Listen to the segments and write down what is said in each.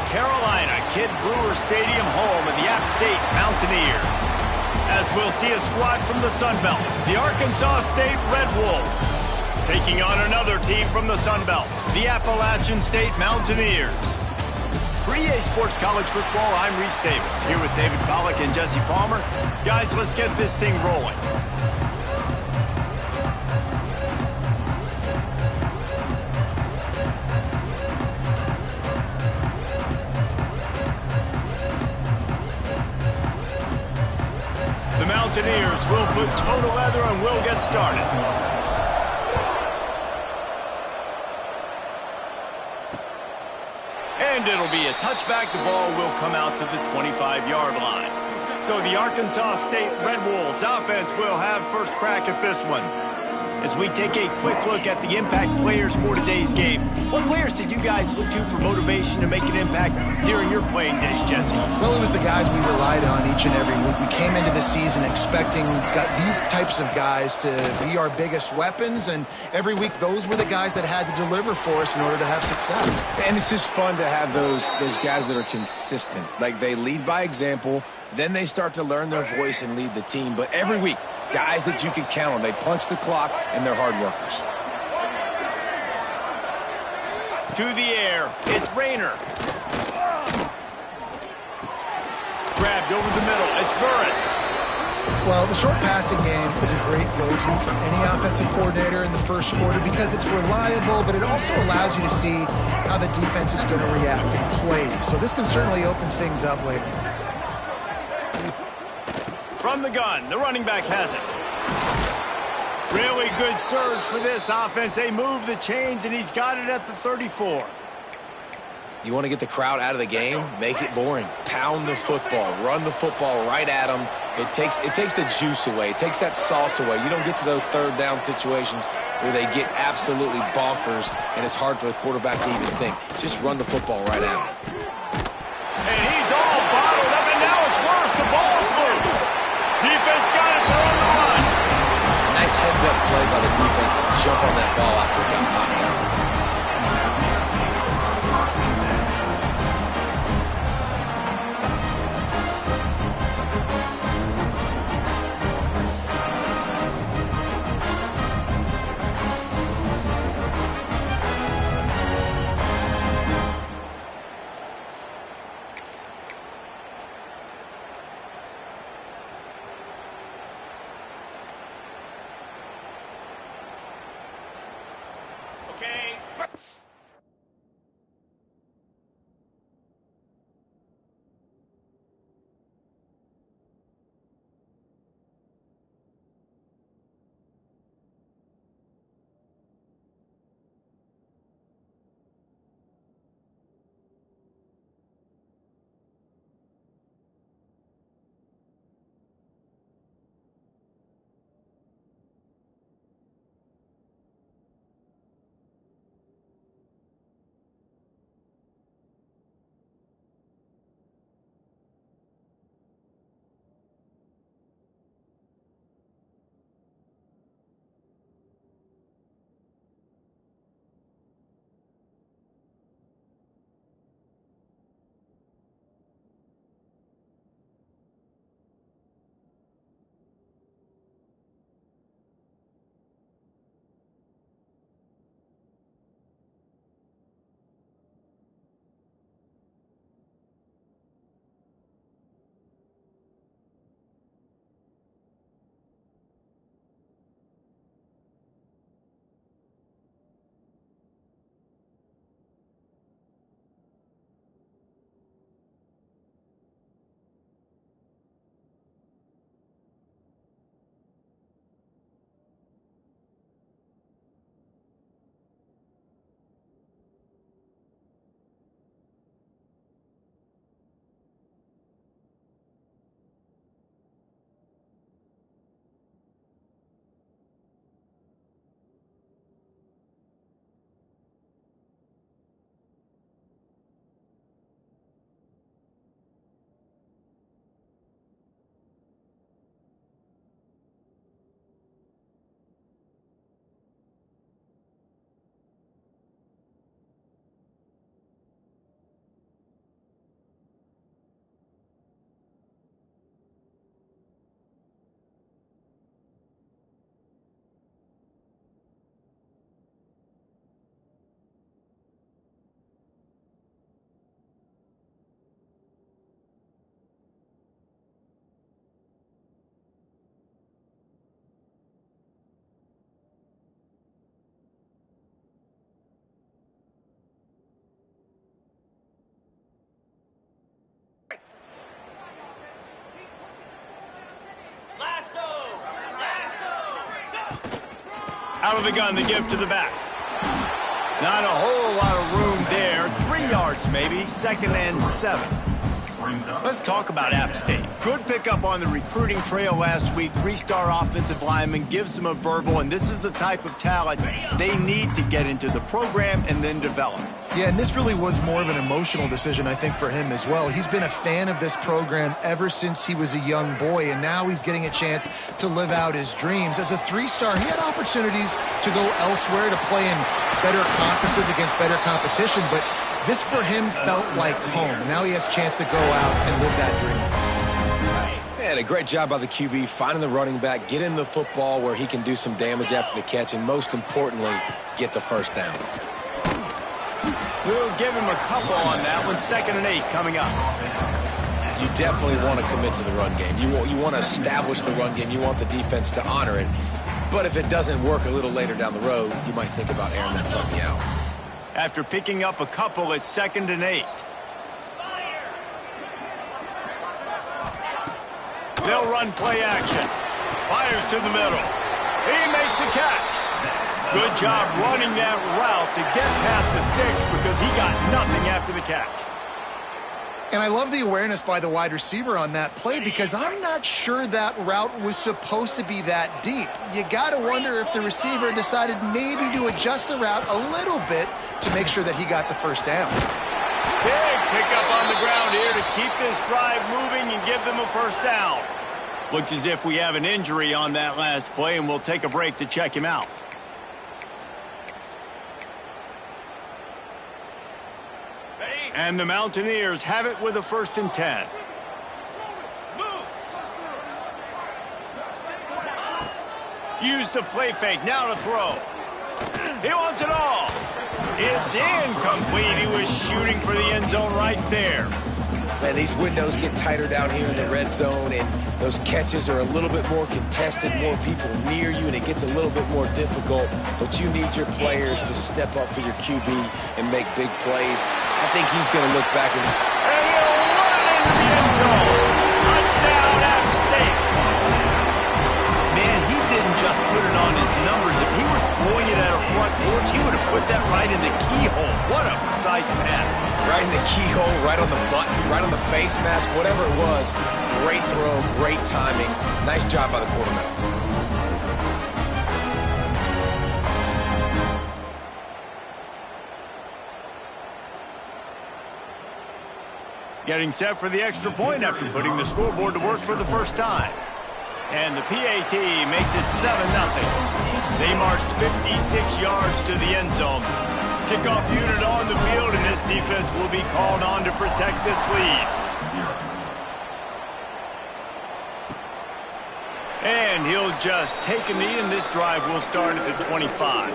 Carolina, Kid Brewer Stadium, home of the App State Mountaineers. As we'll see a squad from the Sun Belt, the Arkansas State Red Wolves, taking on another team from the Sun Belt, the Appalachian State Mountaineers. For EA Sports College Football, I'm Reese Davis, here with David Pollack and Jesse Palmer. Guys, let's get this thing rolling. The Mountaineers will put toe to leather and will get started. And it'll be a touchback. The ball will come out to the 25-yard line. So the Arkansas State Red Wolves offense will have first crack at this one. As we take a quick look at the impact players for today's game, what players did you guys look to for motivation to make an impact during your playing days, Jesse? Well, it was the guys we relied on each and every week. We came into the season expecting these types of guys to be our biggest weapons, and every week those were the guys that had to deliver for us in order to have success. And it's just fun to have those guys that are consistent. Like, they lead by example, then they start to learn their voice and lead the team. But every week, guys that you can count on. They punch the clock, and they're hard workers. To the air, it's Rayner. Grabbed over the middle, it's Burris. Well, the short passing game is a great go-to for any offensive coordinator in the first quarter because it's reliable, but it also allows you to see how the defense is going to react and play. So this can certainly open things up later. From the gun, the running back has it. Really good surge for this offense. They move the chains, and he's got it at the 34. You want to get the crowd out of the game? Make it boring. Pound the football. Run the football right at them. It takes the juice away. It takes that sauce away. You don't get to those third down situations where they get absolutely bonkers, and it's hard for the quarterback to even think. Just run the football right at them. And he's all bottled up, and now it's worse. The ball's loose. Defense got it. They're on the run. Nice heads-up play by the defense to jump on that ball after it got popped out. Okay, Out of the gun, the give to the back. Not a whole lot of room there. 3 yards maybe, 2nd and 7. Let's talk about App State. Good pickup on the recruiting trail last week. 3-star offensive lineman gives them a verbal, and this is the type of talent they need to get into the program and then develop. Yeah, and this really was more of an emotional decision, I think, for him as well. He's been a fan of this program ever since he was a young boy, and now he's getting a chance to live out his dreams. As a 3-star, he had opportunities to go elsewhere, to play in better conferences against better competition, but this for him felt like home. Now he has a chance to go out and live that dream. Man, a great job by the QB, finding the running back, getting the football where he can do some damage after the catch, and most importantly, get the first down. We'll give him a couple on that one. 2nd and 8 coming up. You definitely want to commit to the run game. You want to establish the run game. You want the defense to honor it. But if it doesn't work a little later down the road, you might think about airing that puppy out. After picking up a couple, it's 2nd and 8. They'll run play action. Fires to the middle. He makes the catch. Good job running that route to get past the sticks because he got nothing after the catch. And I love the awareness by the wide receiver on that play because I'm not sure that route was supposed to be that deep. You got to wonder if the receiver decided maybe to adjust the route a little bit to make sure that he got the first down. Big pickup on the ground here to keep this drive moving and give them a first down. Looks as if we have an injury on that last play, and we'll take a break to check him out. And the Mountaineers have it with a 1st and 10. Use the play fake, now to throw. He wants it all. It's incomplete. He was shooting for the end zone right there. Man, these windows get tighter down here in the red zone, and those catches are a little bit more contested, more people near you, and it gets a little bit more difficult. But you need your players to step up for your QB and make big plays. I think he's going to look back and he'll run into the end zone. Touchdown, App State. Man, he didn't just put it on his numbers. If he were throwing it at a front porch, he would have put that right in the keyhole. What a precise pass. right in the keyhole, right on the button, right on the face mask, whatever it was. Great throw, great timing. Nice job by the quarterback. Getting set for the extra point after putting the scoreboard to work for the first time. And the PAT makes it 7-0. They marched 56 yards to the end zone. Kickoff unit on the field, and this defense will be called on to protect this lead. And he'll just take a knee, and this drive will start at the 25.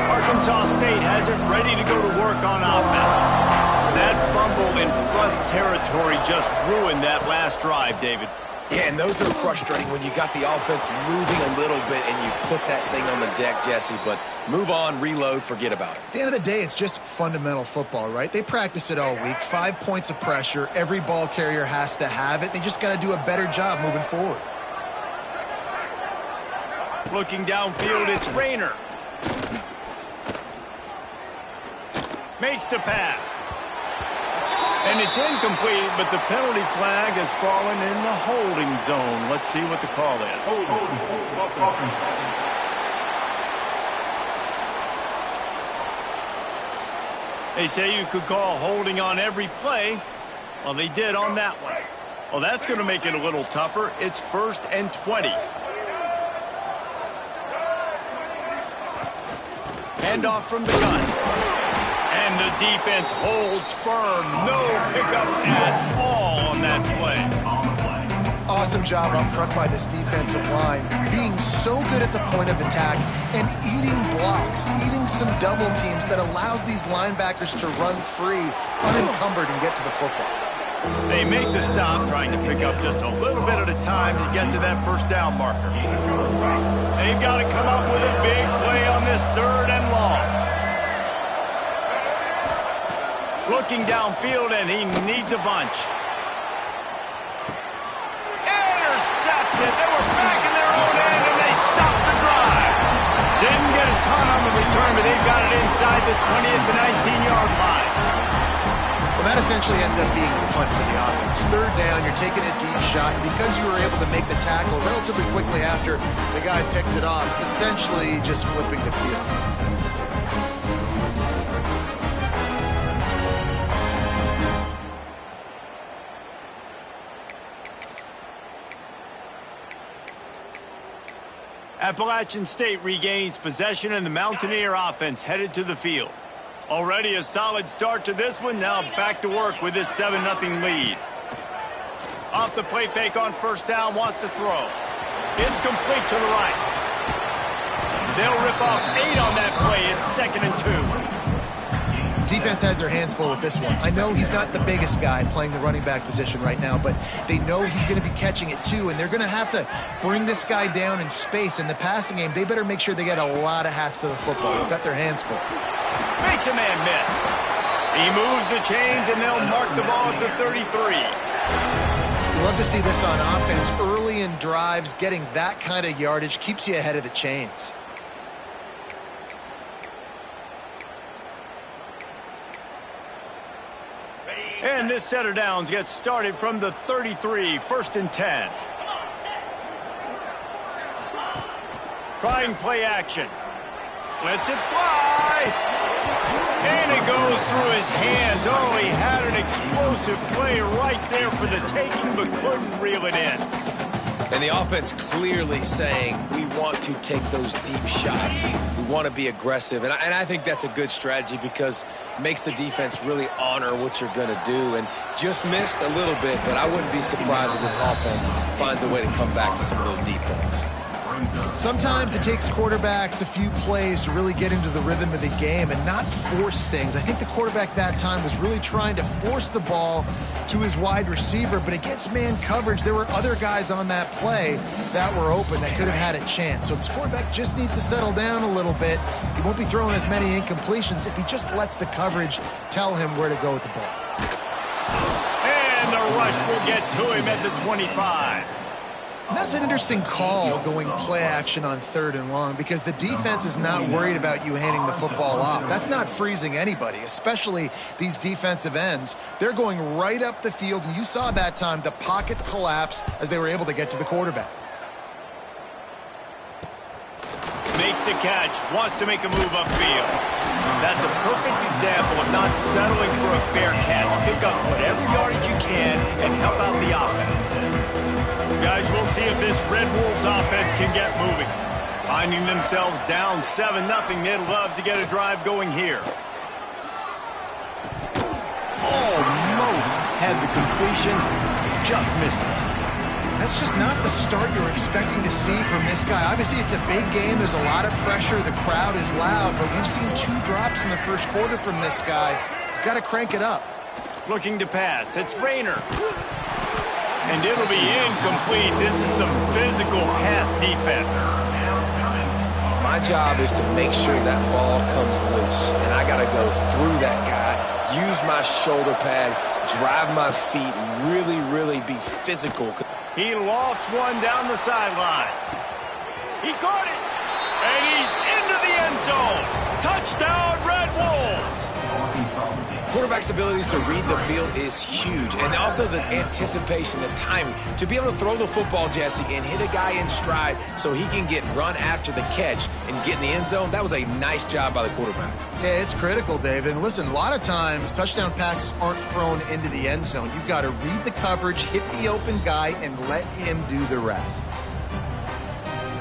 Arkansas State has it ready to go to work on offense. That fumble in plus territory just ruined that last drive, David. Yeah, and those are frustrating when you got the offense moving a little bit and you put that thing on the deck, Jesse. But move on, reload, forget about it. At the end of the day, it's just fundamental football, right? They practice it all week. 5 points of pressure. Every ball carrier has to have it. They just got to do a better job moving forward. Looking downfield, it's Rayner. Makes the pass. And it's incomplete, but the penalty flag has fallen in the holding zone. Let's see what the call is. They say you could call holding on every play. Well, they did on that one. Well, that's going to make it a little tougher. It's 1st and 20. Handoff from the gun. And the defense holds firm. No pickup at all on that play. Awesome job up front by this defensive line. Being so good at the point of attack and eating blocks, eating some double teams that allows these linebackers to run free, unencumbered, and get to the football. They make the stop, trying to pick up just a little bit at a time to get to that first down marker. They've got to come up with a big play on this 3rd and long. Looking downfield, and he needs a bunch. Intercepted. They were back in their own end, and they stopped the drive. return, but they've got it inside the 20 at the 19-yard line. Well, that essentially ends up being a punt for the offense. Third down, you're taking a deep shot, and because you were able to make the tackle relatively quickly after the guy picked it off, it's essentially just flipping the field. Appalachian State regains possession, and the Mountaineer offense headed to the field. Already a solid start to this one. Now back to work with this 7-0 lead. Off the play fake on first down, wants to throw. It's complete to the right. They'll rip off 8 on that play. It's 2nd and 2. Defense has their hands full with this one. I know he's not the biggest guy playing the running back position right now, but they know he's going to be catching it too, and they're going to have to bring this guy down in space. In the passing game, they better make sure they get a lot of hats to the football. They've got their hands full. Makes a man miss. He moves the chains, and they'll mark the ball at the 33. You love to see this on offense. Early in drives, getting that kind of yardage keeps you ahead of the chains. And this set of downs gets started from the 33, 1st and 10. Trying play action. Lets it fly. And it goes through his hands. Oh, he had an explosive play right there for the taking, but couldn't reel it in. And the offense clearly saying, we want to take those deep shots. We want to be aggressive. And I think that's a good strategy because it makes the defense really honor what you're going to do. And just missed a little bit, but I wouldn't be surprised if this offense finds a way to come back to some of those deep things. Sometimes it takes quarterbacks a few plays to really get into the rhythm of the game and not force things. I think the quarterback that time was really trying to force the ball to his wide receiver, but against man coverage, there were other guys on that play that were open that could have had a chance. So this quarterback just needs to settle down a little bit. He won't be throwing as many incompletions if he just lets the coverage tell him where to go with the ball. And the rush will get to him at the 25. And that's an interesting call, going play action on 3rd and long, because the defense is not worried about you handing the football off. That's not freezing anybody, especially these defensive ends. They're going right up the field, and you saw that time the pocket collapse as they were able to get to the quarterback. Makes a catch, wants to make a move upfield. That's a perfect example of not settling for a fair catch. Pick up whatever yardage you can and help out the offense. Guys, we'll see if this Red Wolves offense can get moving. Finding themselves down 7-0, they'd love to get a drive going here. Almost had the completion, just missed it. That's just not the start you're expecting to see from this guy. Obviously, it's a big game. There's a lot of pressure. The crowd is loud, but we've seen 2 drops in the first quarter from this guy. He's got to crank it up. Looking to pass. It's Rayner. And it'll be incomplete. This is some physical pass defense. My job is to make sure that ball comes loose. And I got to go through that guy, use my shoulder pad, drive my feet, really, really be physical. He lofts one down the sideline. He caught it. And he's into the end zone. Touchdown, Red Wolves. Quarterback's abilities to read the field is huge, and also the anticipation, the timing. To be able to throw the football, Jesse, and hit a guy in stride so he can get run after the catch and get in the end zone, that was a nice job by the quarterback. Yeah, it's critical, David. And listen, a lot of times touchdown passes aren't thrown into the end zone. You've got to read the coverage, hit the open guy, and let him do the rest.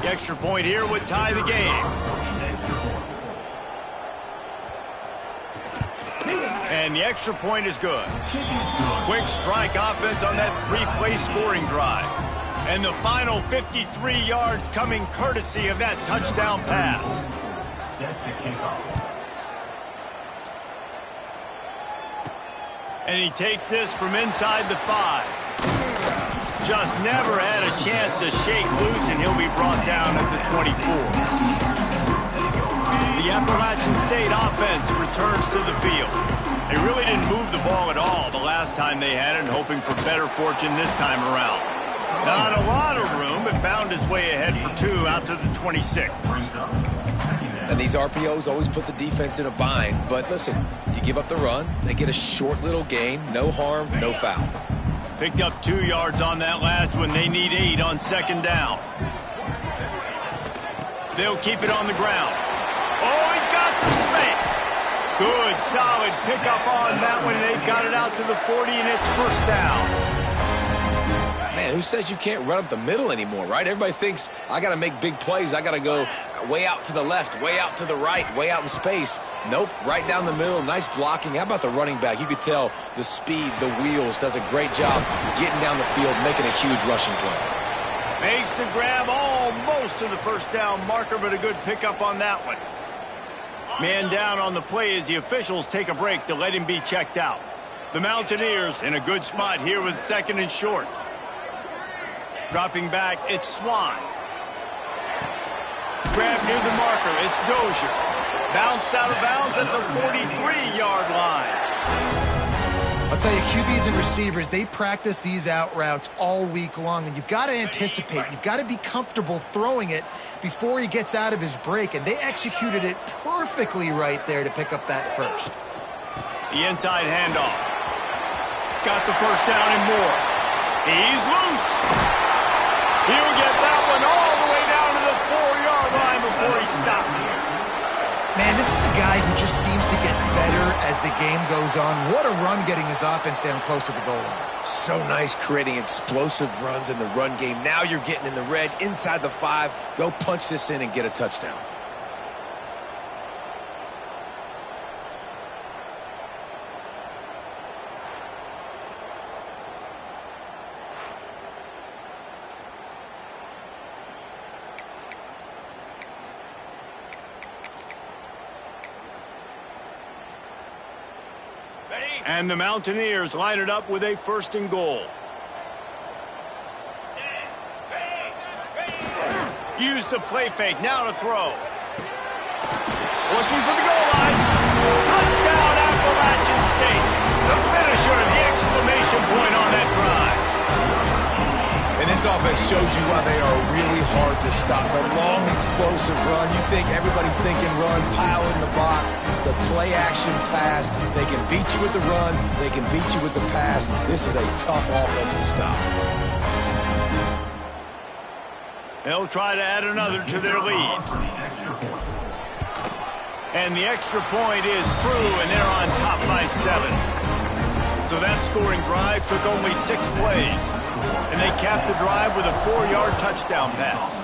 The extra point here would tie the game. And the extra point is good. Quick strike offense on that 3-play scoring drive. And the final 53 yards coming courtesy of that touchdown pass. And he takes this from inside the 5. Just never had a chance to shake loose, and he'll be brought down at the 24. The Appalachian State offense returns to the field. They really didn't move the ball at all the last time they had it, and hoping for better fortune this time around. Not a lot of room, but found his way ahead for 2 out to the 26. And these RPOs always put the defense in a bind. But listen, you give up the run, they get a short little gain, no harm, no foul. Picked up 2 yards on that last one. They need 8 on second down. They'll keep it on the ground. Oh, he's got some space. Good, solid pickup on that one. They've got it out to the 40, and it's first down. Man, who says you can't run up the middle anymore, right? Everybody thinks I got to make big plays. I got to go way out to the left, way out to the right, way out in space. Nope, right down the middle. Nice blocking. How about the running back? You could tell the speed, the wheels, does a great job getting down the field, making a huge rushing play. Makes the grab almost to the first down marker, but a good pickup on that one. Man down on the play as the officials take a break to let him be checked out. The Mountaineers in a good spot here with second and short. Dropping back, it's Swan. Grab near the marker, it's Dozier. Bounced out of bounds at the 43-yard line. I'll tell you, QBs and receivers, they practice these out routes all week long, and you've got to anticipate. You've got to be comfortable throwing it before he gets out of his break, and they executed it perfectly right there to pick up that first. The inside handoff. Got the first down and more. He's loose. He'll get that one all the way down to the 4-yard line before he stopped. Man, this is a guy who just seems to get better as the game goes on. What a run getting his offense down close to the goal line. So nice creating explosive runs in the run game. Now you're getting in the red, inside the 5. Go punch this in and get a touchdown. And the Mountaineers line it up with a first and goal. Use the play fake, now to throw. Looking for the goal line. Touchdown, Appalachian State. The finisher, the exclamation point on that drive. And this offense shows you why they are really hard to stop. The long, explosive run. You think everybody's thinking run, pile in the box. The play-action pass. They can beat you with the run. They can beat you with the pass. This is a tough offense to stop. They'll try to add another to their lead. And the extra point is true, and they're on top by 7. So that scoring drive took only 6 plays. And they capped the drive with a 4-yard touchdown pass.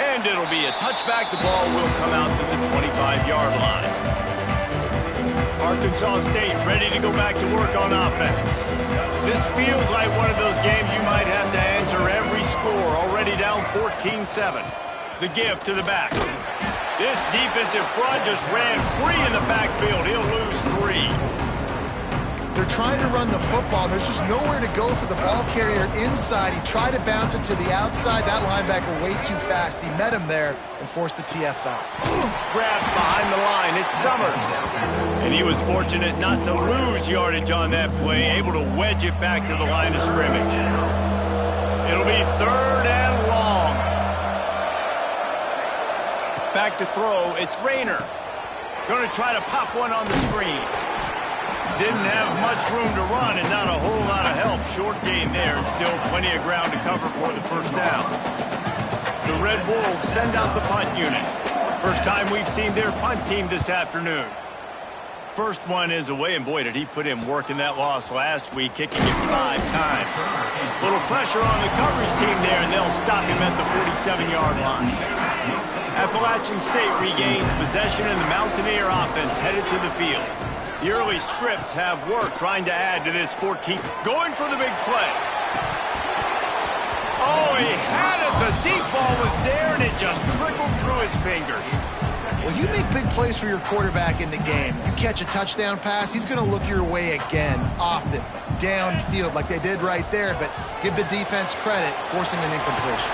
And it'll be a touchback. The ball will come out to the 25-yard line. Arkansas State ready to go back to work on offense. This feels like one of those games you might have to answer every score. Already down 14-7. The give to the back. This defensive front just ran free in the backfield. He'll lose 3. They're trying to run the football. There's just nowhere to go for the ball carrier inside. He tried to bounce it to the outside. That linebacker way too fast. He met him there and forced the TFL. Grabs behind the line. It's Summers. And he was fortunate not to lose yardage on that play, able to wedge it back to the line of scrimmage. It'll be 3rd and long. Back to throw. It's Rayner. Going to try to pop one on the screen. Didn't have much room to run and not a whole lot of help. Short game there and still plenty of ground to cover for the first down. The Red Wolves send out the punt unit. First time we've seen their punt team this afternoon. First one is away, and boy, did he put in work in that loss last week, kicking it 5 times. Little pressure on the coverage team there, and they'll stop him at the 47-yard line. Appalachian State regains possession, and the Mountaineer offense headed to the field. The early scripts have work trying to add to this 14th. Going for the big play. Oh, he had it. The deep ball was there, and it just trickled through his fingers. Well, you make big plays for your quarterback in the game. You catch a touchdown pass, he's going to look your way again, often, downfield like they did right there, but give the defense credit, forcing an incompletion.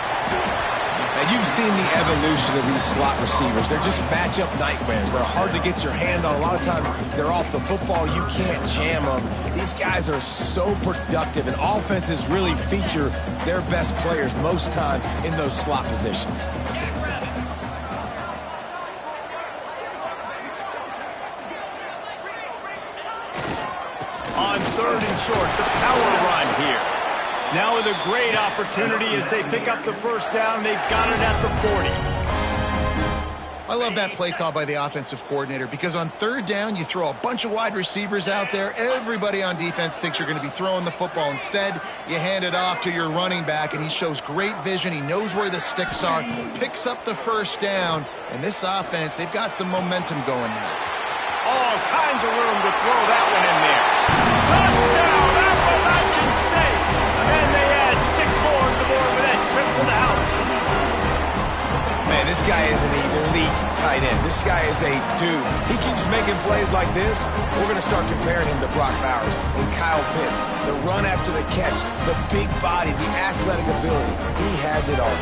Now, you've seen the evolution of these slot receivers. They're just matchup nightmares. They're hard to get your hand on. A lot of times, they're off the football. You can't jam them. These guys are so productive, and offenses really feature their best players most time in those slot positions. On 3rd and short, the power run here. Now with a great opportunity as they pick up the first down. They've got it at the 40. I love that play call by the offensive coordinator because on 3rd down, you throw a bunch of wide receivers out there. Everybody on defense thinks you're going to be throwing the football. Instead, you hand it off to your running back, and he shows great vision. He knows where the sticks are, picks up the first down, and this offense, they've got some momentum going now. All kinds of room to throw that one in there. Touchdown, Appalachian State! And they add 6 more to the board with that trip to the house. Man, this guy is an elite tight end. This guy is a dude. He keeps making plays like this. We're going to start comparing him to Brock Bowers and Kyle Pitts. The run after the catch, the big body, the athletic ability. He has it all.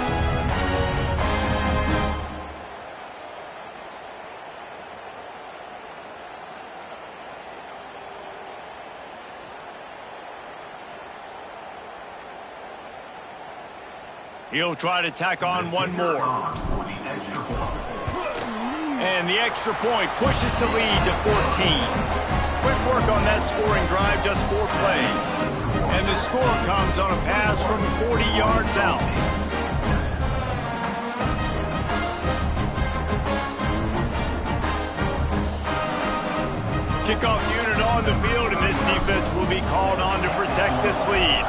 He'll try to tack on one more. And the extra point pushes the lead to 14. Quick work on that scoring drive, just 4 plays. And the score comes on a pass from 40 yards out. Kickoff unit on the field, and this defense will be called on to protect this lead.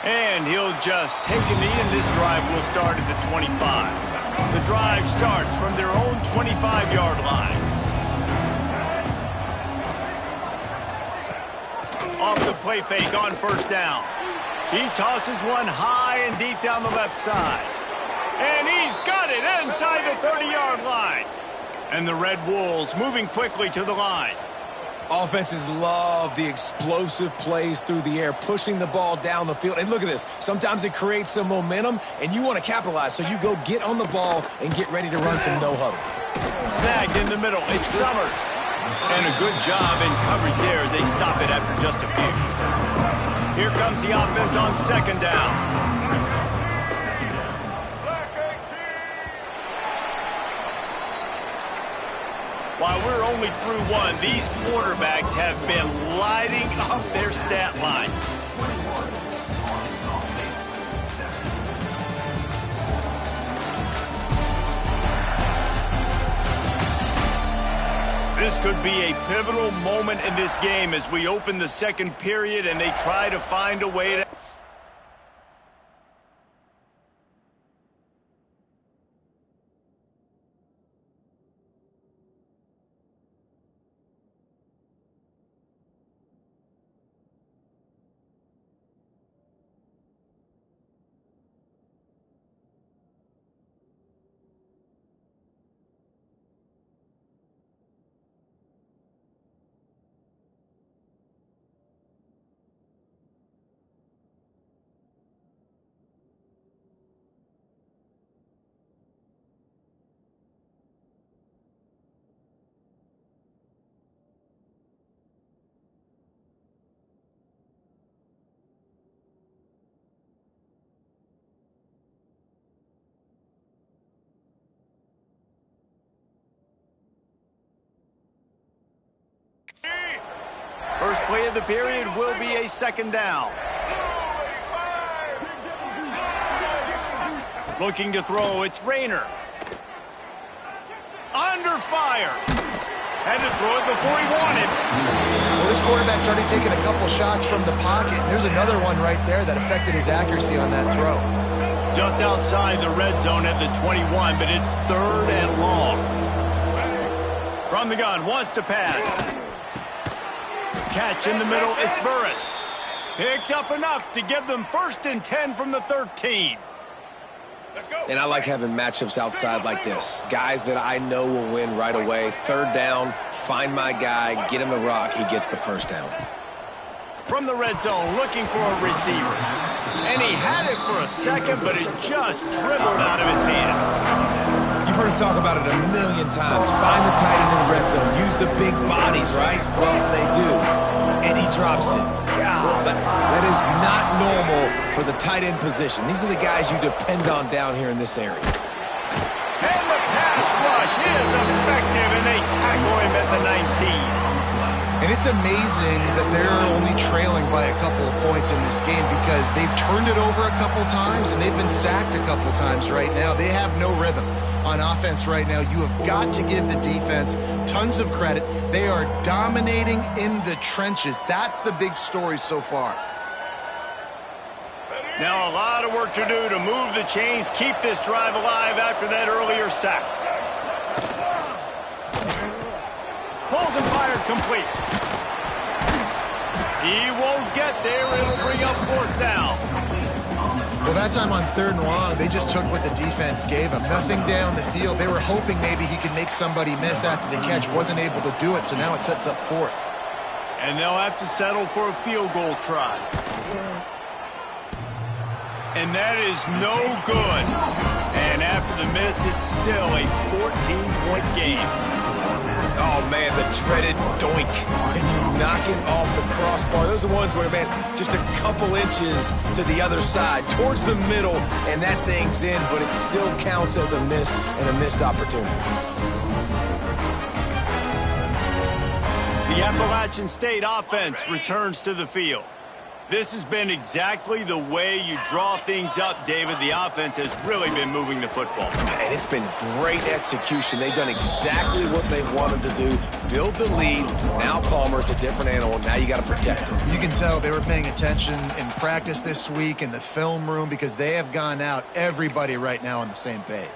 And he'll just take a knee, and this drive will start at the 25. The drive starts from their own 25-yard line. Off the play fake on 1st down. He tosses one high and deep down the left side. And he's got it inside the 30-yard line. And the Red Wolves moving quickly to the line. Offenses love the explosive plays through the air, pushing the ball down the field. And look at this. Sometimes it creates some momentum, and you want to capitalize. So you go get on the ball and get ready to run some no-huddle. Snagged in the middle. It's Summers. And a good job in coverage there as they stop it after just a few. Here comes the offense on 2nd down. While we're only through one, these quarterbacks have been lighting up their stat line. This could be a pivotal moment in this game as we open the 2nd period and they try to find a way to... First play of the period will be a 2nd down. Looking to throw, it's Rayner. Under fire. Had to throw it before he wanted. Well, this quarterback started taking a couple shots from the pocket. There's another one right there that affected his accuracy on that throw. Just outside the red zone at the 21, but it's 3rd and long. From the gun, wants to pass. Catch in the middle, it's Burris. Picks up enough to give them 1st and 10 from the 13. And I like having matchups outside like this. Guys that I know will win right away. 3rd down, find my guy, get him the rock, he gets the 1st down. from the red zone, looking for a receiver. And he had it for a second, but it just dribbled out of his hands. You've heard us talk about it a million times. Find the tight end in the red zone. Use the big bodies, right? Well, they do. And he drops it. God, that is not normal for the tight end position. These are the guys you depend on down here in this area. And the pass rush is effective, and they tackle him at the 19. And it's amazing that they're only trailing by a couple of points in this game because they've turned it over a couple times and they've been sacked a couple times right now. They have no rhythm on offense right now. You have got to give the defense tons of credit. They are dominating in the trenches. That's the big story so far. Now a lot of work to do to move the chains, keep this drive alive after that earlier sack. Pulls and fired complete. He won't get there. It'll bring up fourth down. Well, that time on 3rd and long, they just took what the defense gave him. Nothing down the field. They were hoping maybe he could make somebody miss after the catch. Wasn't able to do it, so now it sets up 4th. And they'll have to settle for a field goal try. And that is no good. And after the miss, it's still a 14-point game. Oh, man, the dreaded doink. When you knock it off the crossbar. Those are the ones where, man, just a couple inches to the other side, towards the middle, and that thing's in, but it still counts as a miss and a missed opportunity. The Appalachian State offense returns to the field. This has been exactly the way you draw things up, David. The offense has really been moving the football. And it's been great execution. They've done exactly what they've wanted to do. Build the lead. Now Palmer's a different animal. Now you got to protect him. You can tell they were paying attention in practice this week in the film room because they have gone out, everybody right now on the same page.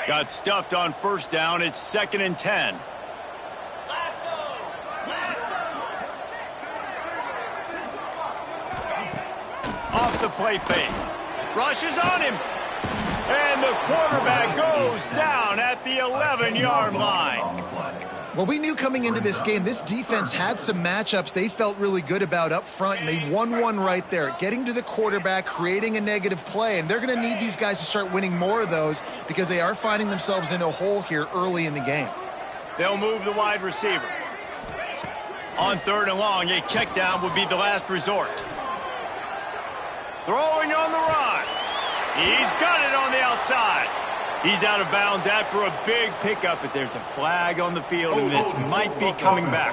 Got stuffed on 1st down. It's 2nd and 10. Off the play fake. Rushes on him. And the quarterback goes down at the 11-yard line. Well, we knew coming into this game, this defense had some matchups they felt really good about up front, and they won one right there. Getting to the quarterback, creating a negative play, and they're going to need these guys to start winning more of those because they are finding themselves in a hole here early in the game. They'll move the wide receiver. On 3rd and long, a check down would be the last resort. Throwing on the run. He's got it on the outside. He's out of bounds after a big pickup, but there's a flag on the field, and this might be coming back.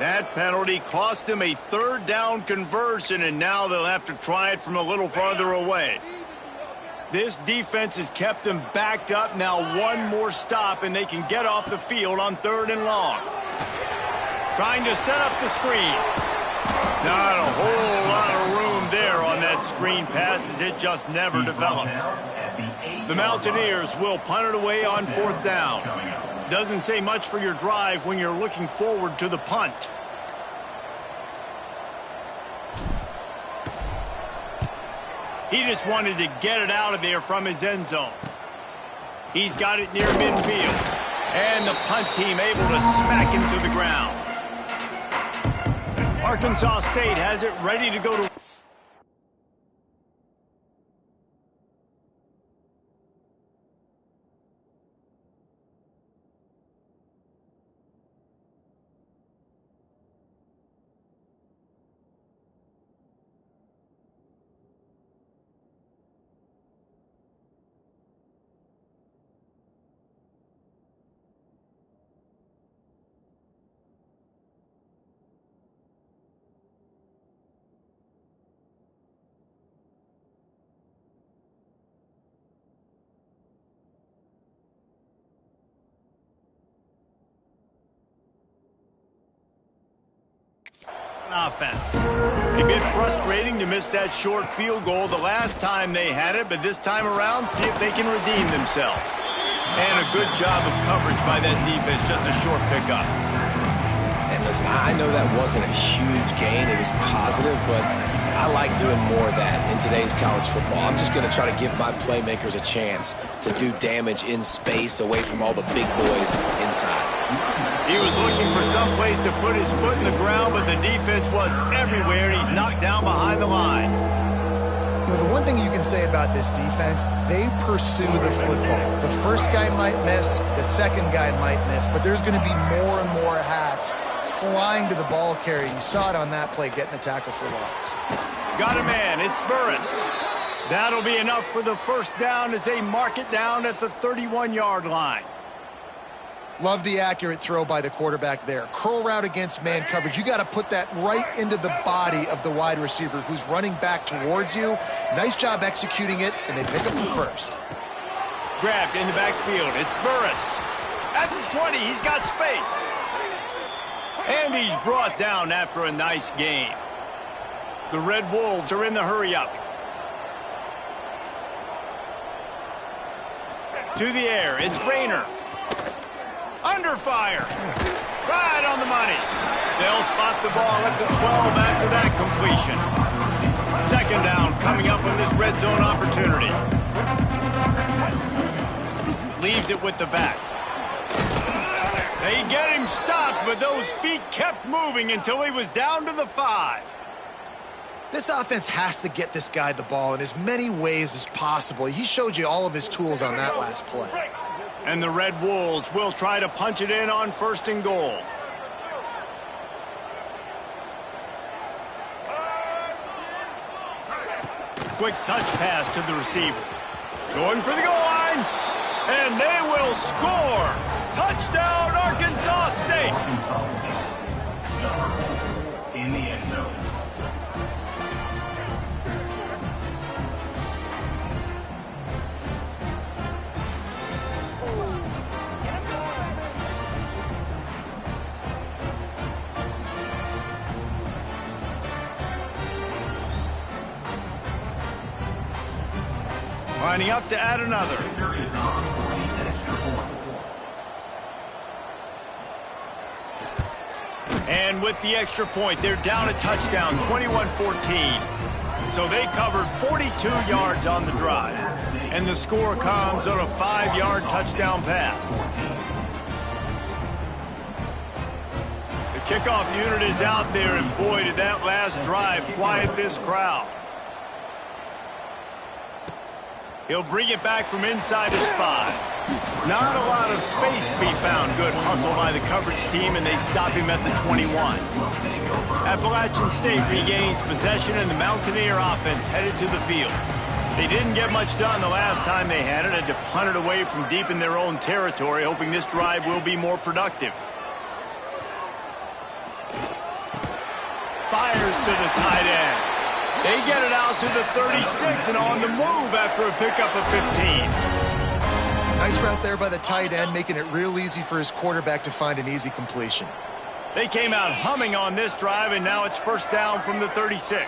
That penalty cost him a 3rd down conversion, and now they'll have to try it from a little farther away. This defense has kept them backed up. Now one more stop, and they can get off the field on 3rd and long. Trying to set up the screen. Not a whole lot of room there on that screen pass as it just never developed. The Mountaineers will punt it away on 4th down. Doesn't say much for your drive when you're looking forward to the punt. He just wanted to get it out of there from his end zone. He's got it near midfield. And the punt team able to smack him to the ground. Arkansas State has it ready to go to... offense. A bit frustrating to miss that short field goal the last time they had it, but this time around, see if they can redeem themselves. And a good job of coverage by that defense, just a short pickup. And listen, I know that wasn't a huge gain. It was positive, but I like doing more of that in today's college football. I'm just going to try to give my playmakers a chance to do damage in space away from all the big boys inside. He was looking for some place to put his foot in the ground, but the defense was everywhere, and he's knocked down behind the line. You know, the one thing you can say about this defense, they pursue the football. The first guy might miss, the second guy might miss, but there's going to be more and more hats flying to the ball carrier. You saw it on that play, getting the tackle for loss. Got a man, it's Burris. That'll be enough for the first down as they mark it down at the 31-yard line. Love the accurate throw by the quarterback there. Curl route against man coverage. You got to put that right into the body of the wide receiver who's running back towards you. Nice job executing it, and they pick up the first. Grabbed in the backfield. It's Burris. At the 20, he's got space. And he's brought down after a nice gain. The Red Wolves are in the hurry-up. To the air, it's Rayner. Under fire. Right on the money. They'll spot the ball at the 12 after that completion. Second down coming up on this red zone opportunity. Leaves it with the back. They get him stopped, but those feet kept moving until he was down to the 5. This offense has to get this guy the ball in as many ways as possible. He showed you all of his tools on that last play. And the Red Wolves will try to punch it in on 1st and goal. Quick touch pass to the receiver. Going for the goal line. And they will score. Touchdown, Arkansas State. In the end zone. Lining up to add another. And with the extra point, they're down a touchdown, 21-14. So they covered 42 yards on the drive. And the score comes on a 5-yard touchdown pass. The kickoff unit is out there, and boy, did that last drive quiet this crowd. He'll bring it back from inside his 5. Not a lot of space to be found. Good hustle by the coverage team, and they stop him at the 21. Appalachian State regains possession, and the Mountaineer offense headed to the field. They didn't get much done the last time they had it, and to punt it away from deep in their own territory, hoping this drive will be more productive. Fires to the tight end. They get it out to the 36 and on the move after a pickup of 15. Nice route there by the tight end, making it real easy for his quarterback to find an easy completion. They came out humming on this drive, and now it's first down from the 36.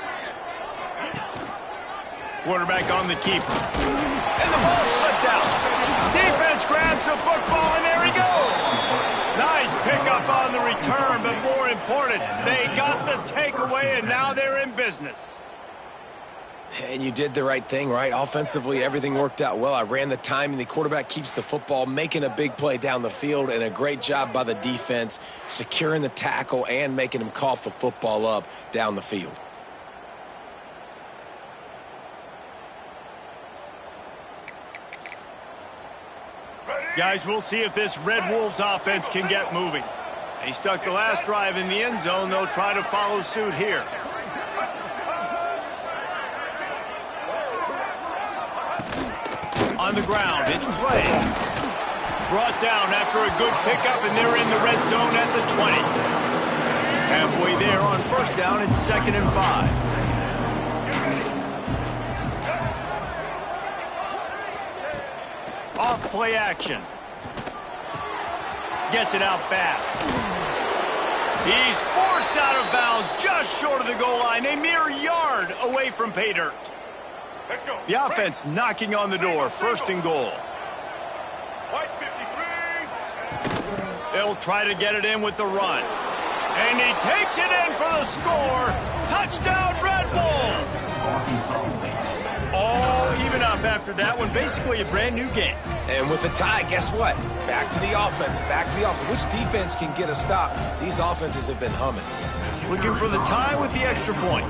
Quarterback on the keeper. And the ball slipped out. Defense grabs the football, and there he goes. Nice pickup on the return, but more important, they got the takeaway, and now they're in business. And you did the right thing, right? Offensively, everything worked out well. I ran the time, and the quarterback keeps the football, making a big play down the field, and a great job by the defense, securing the tackle and making him cough the football up down the field. Guys, we'll see if this Red Wolves offense can get moving. They stuck the last drive in the end zone. They'll try to follow suit here. On the ground, it's Clay. Brought down after a good pickup, and they're in the red zone at the 20. Halfway there on first down, it's 2nd and 5. Off play action. Gets it out fast. He's forced out of bounds just short of the goal line, a mere yard away from pay dirt. The offense knocking on the door, 1st and goal. They'll try to get it in with the run. And he takes it in for the score. Touchdown, Red Wolves! after that one, basically a brand new game. And with a tie, guess what? Back to the offense, back to the offense. Which defense can get a stop? These offenses have been humming. Looking for the tie with the extra point.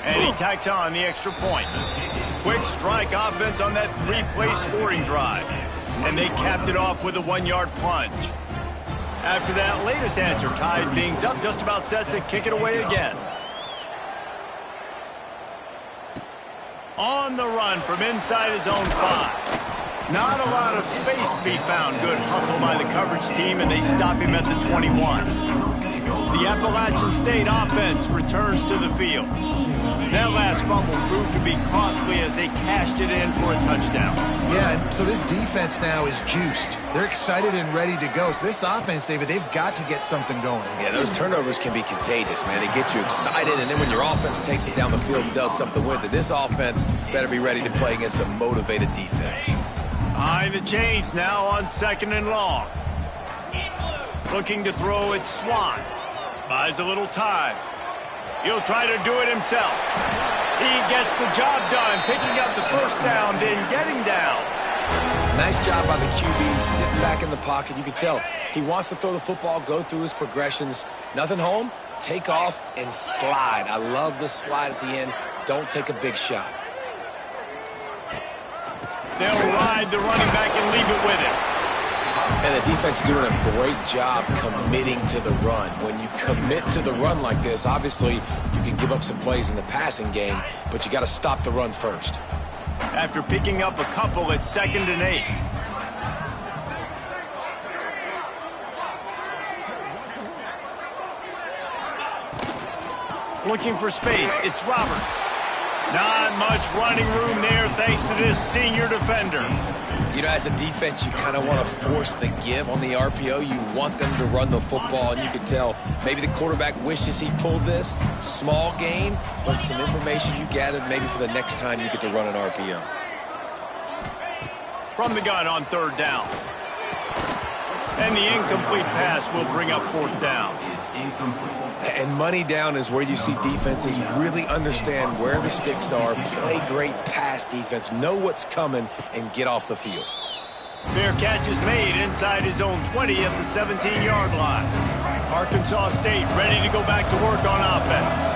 And he tacks on the extra point. Quick strike offense on that three-play scoring drive. And they capped it off with a 1-yard plunge. After that latest answer tied things up, just about set to kick it away again. On the run from inside his own 5. Not a lot of space to be found. Good hustle by the coverage team, and they stop him at the 21. The Appalachian State offense returns to the field. That last fumble proved to be costly as they cashed it in for a touchdown. Yeah, and so this defense now is juiced. They're excited and ready to go. So this offense, David, they've got to get something going. Yeah, those turnovers can be contagious, man. They get you excited, and then when your offense takes it down the field and does something with it, this offense better be ready to play against a motivated defense. Behind the chains now on 2nd and long. Looking to throw it, Swan. Buys a little time. He'll try to do it himself. He gets the job done, picking up the first down, then getting down. Nice job by the QB, sitting back in the pocket. You can tell he wants to throw the football, go through his progressions. Nothing home, take off, and slide. I love the slide at the end. Don't take a big shot. They'll ride the running back and leave it with him. And the defense doing a great job committing to the run. When you commit to the run like this, obviously you can give up some plays in the passing game, but you got to stop the run first. After picking up a couple at 2nd and 8. Looking for space, it's Roberts. Not much running room there thanks to this senior defender. You know, as a defense, you kind of want to force the give on the RPO. You want them to run the football, and you can tell maybe the quarterback wishes he pulled this. Small gain, but some information you gathered maybe for the next time you get to run an RPO. From the gun on 3rd down. And the incomplete pass will bring up 4th down. And money down is where you see defenses really understand where the sticks are, play great pass defense, know what's coming, and get off the field. Fair catch is made inside his own 20 at the 17-yard line. Arkansas State ready to go back to work on offense.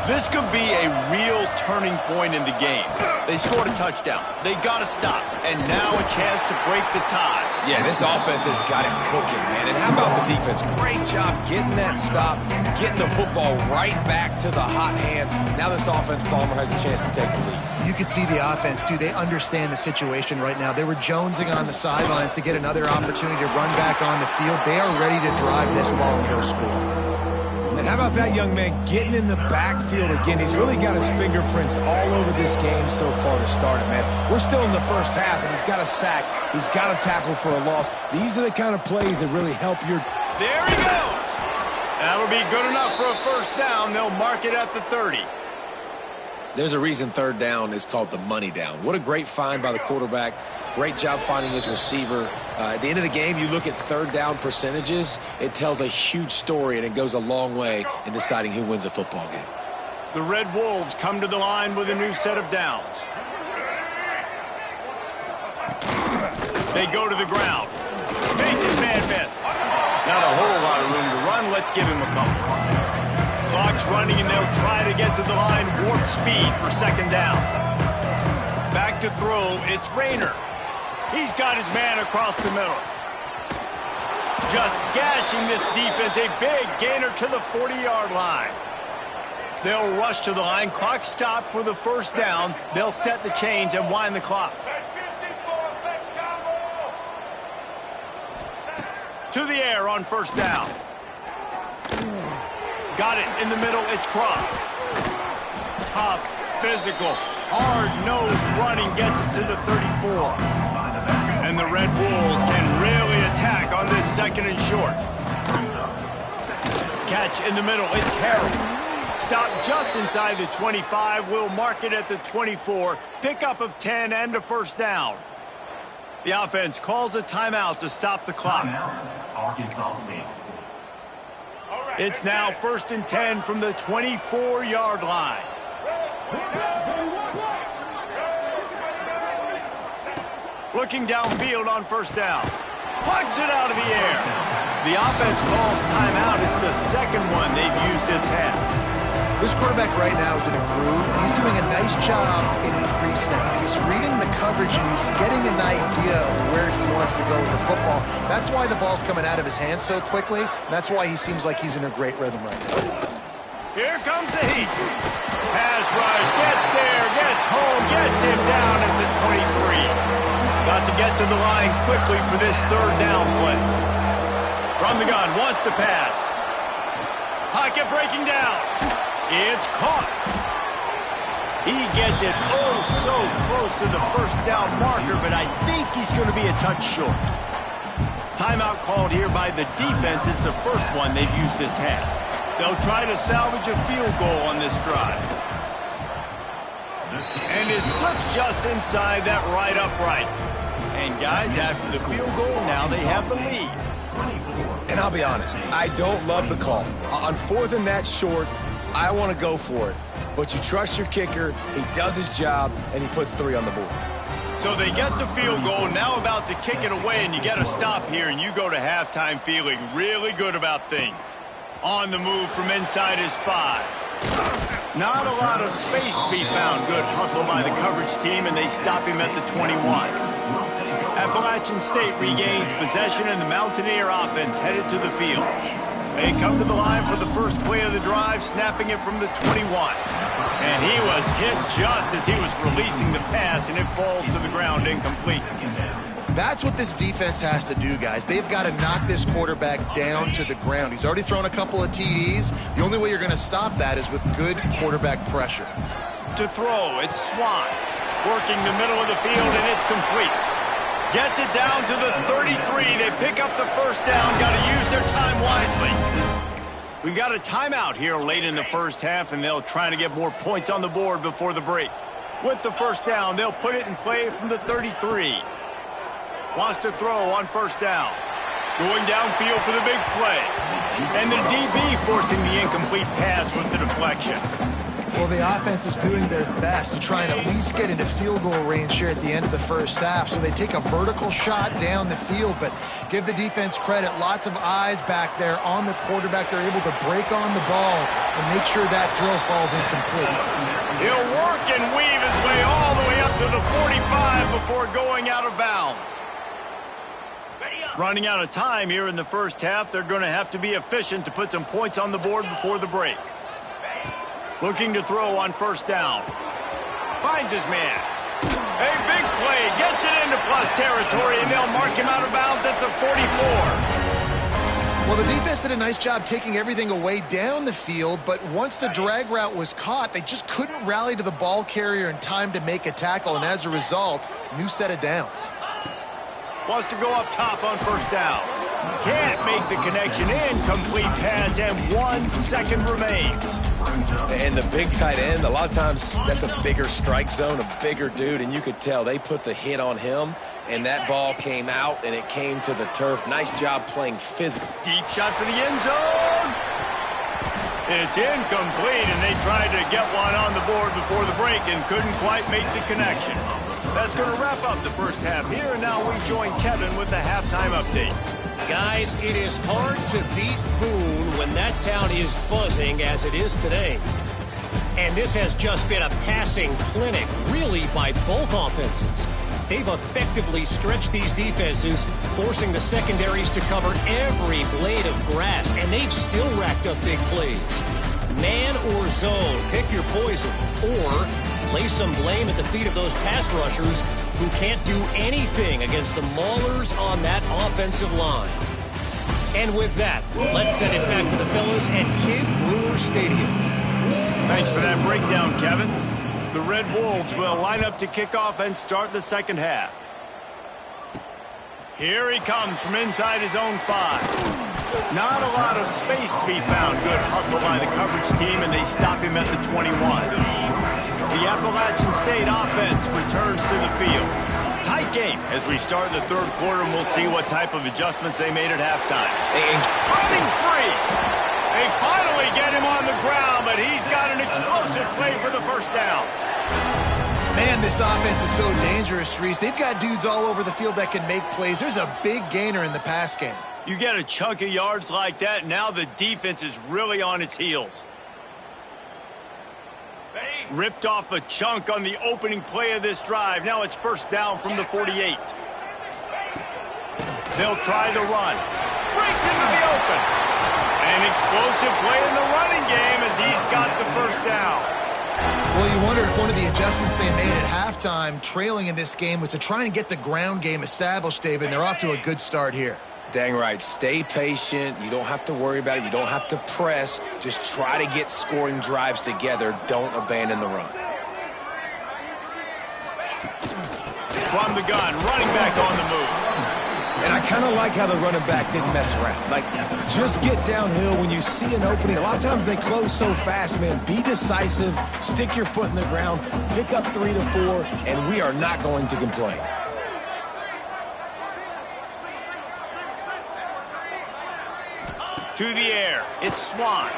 This could be a real turning point in the game. They scored a touchdown. They got to stop. And now a chance to break the tie. Yeah, this offense has got it cooking, man. And how about the defense? Great job getting that stop, getting the football right back to the hot hand. Now this offense, Palmer, has a chance to take the lead. You can see the offense, too. They understand the situation right now. They were jonesing on the sidelines to get another opportunity to run back on the field. They are ready to drive this ball and go score. And how about that young man getting in the backfield again? He's really got his fingerprints all over this game so far to start it, man. We're still in the first half, and he's got a sack. He's got a tackle for a loss. These are the kind of plays that really help your... There he goes! That'll be good enough for a first down. They'll mark it at the 30. There's a reason 3rd down is called the money down. What a great find by the quarterback. Great job finding his receiver. At the end of the game, you look at 3rd down percentages. It tells a huge story, and it goes a long way in deciding who wins a football game. The Red Wolves come to the line with a new set of downs. They go to the ground. Makes his man miss. Not a whole lot of room to run. Let's give him a couple. Clock's running, and they'll try to get to the line warp speed for 2nd down. Back to throw, it's Rayner. He's got his man across the middle. Just gashing this defense, a big gainer to the 40-yard line. They'll rush to the line, clock stopped for the first down. They'll set the chains and wind the clock. To the air on 1st down. Got it in the middle, it's Cross. Tough, physical, hard-nosed running gets it to the 34. And the Red Wolves can really attack on this 2nd and short. Catch in the middle, it's Harrell. Stop just inside the 25, we'll mark it at the 24. Pickup of 10 and a first down. The offense calls a timeout to stop the clock. Arkansas State. It's now 1st and 10 from the 24-yard line. Looking downfield on first down. Plucks it out of the air. The offense calls timeout. It's the second one they've used this half. This quarterback right now is in a groove, and he's doing a nice job in increase now. He's reading the coverage, and he's getting an idea of where he wants to go with the football. That's why the ball's coming out of his hands so quickly, and that's why he seems like he's in a great rhythm right now. Here comes the heat. Pass rush, gets there, gets home, gets him down at the 23. Got to get to the line quickly for this third down play. From the gun, wants to pass. Pocket breaking down. It's caught. He gets it oh so close to the first down marker, but I think he's going to be a touch short. Timeout called here by the defense. It's the first one they've used this half. They'll try to salvage a field goal on this drive. And it slips just inside that right upright. And guys, after the field goal, now they have the lead. And I'll be honest, I don't love the call. On fourth and that short, I want to go for it. But you trust your kicker, he does his job, and he puts 3 on the board. So they get the field goal, now about to kick it away, and you get a stop here, and you go to halftime feeling really good about things. On the move from inside his 5. Not a lot of space to be found. Good hustle by the coverage team, and they stop him at the 21. Appalachian State regains possession, and the Mountaineer offense headed to the field. They come to the line for the first play of the drive, snapping it from the 21. And he was hit just as he was releasing the pass, and it falls to the ground incomplete. That's what this defense has to do, guys. They've got to knock this quarterback down to the ground. He's already thrown a couple of TDs. The only way you're going to stop that is with good quarterback pressure. To throw, it's Swan. Working the middle of the field, and it's complete. Gets it down to the 33. They pick up the first down. Got to use their time wisely. We got a timeout here late in the first half, and they'll try to get more points on the board before the break. With the first down, they'll put it in play from the 33. Wants to throw on first down. Going downfield for the big play. And the DB forcing the incomplete pass with the deflection. Well, the offense is doing their best to try and at least get into field goal range here at the end of the first half. So they take a vertical shot down the field, but give the defense credit. Lots of eyes back there on the quarterback. They're able to break on the ball and make sure that throw falls incomplete. He'll work and weave his way all the way up to the 45 before going out of bounds. Running out of time here in the first half, they're going to have to be efficient to put some points on the board before the break. Looking to throw on first down. Finds his man. A big play. Gets it into plus territory, and they'll mark him out of bounds at the 44. Well, the defense did a nice job taking everything away down the field, but once the drag route was caught, they just couldn't rally to the ball carrier in time to make a tackle, and as a result, new set of downs. Wants to go up top on first down. Can't make the connection. Incomplete pass, and 1 second remains. And the big tight end, a lot of times that's a bigger strike zone, a bigger dude, and you could tell they put the hit on him, and that ball came out, and it came to the turf. Nice job playing physical. Deep shot for the end zone. It's incomplete, and they tried to get one on the board before the break and couldn't quite make the connection. That's going to wrap up the first half here, and now we join Kevin with the halftime update. Guys, it is hard to beat Boone when that town is buzzing as it is today. And this has just been a passing clinic, really, by both offenses. They've effectively stretched these defenses, forcing the secondaries to cover every blade of grass, and they've still racked up big plays. Man or zone, pick your poison, or lay some blame at the feet of those pass rushers who can't do anything against the maulers on that offensive line. And with that, let's send it back to the fellas at Kid Brewer Stadium. Thanks for that breakdown, Kevin. The Red Wolves will line up to kick off and start the second half. Here he comes from inside his own 5. Not a lot of space to be found. Good hustle by the coverage team, and they stop him at the 21. The Appalachian State offense returns to the field. Tight game as we start the third quarter, and we'll see what type of adjustments they made at halftime. Running free. They finally get him on the ground, but he's got an explosive play for the first down. Man, this offense is so dangerous, Reese. They've got dudes all over the field that can make plays. There's a big gainer in the pass game. You get a chunk of yards like that, now the defense is really on its heels. Ripped off a chunk on the opening play of this drive. Now it's first down from the 48. They'll try the run. Breaks into the open. An explosive play in the running game as he's got the first down. Well, you wonder if one of the adjustments they made at halftime, trailing in this game, was to try and get the ground game established, David. And they're off to a good start here. Dang right. Stay patient. You don't have to worry about it. You don't have to press. Just try to get scoring drives together. Don't abandon the run. From the gun, running back on the move. And I kind of like how the running back didn't mess around. Like, just get downhill when you see an opening. A lot of times they close so fast, man. Be decisive. Stick your foot in the ground. Pick up 3 to 4, and we are not going to complain. To the air, it's Swan.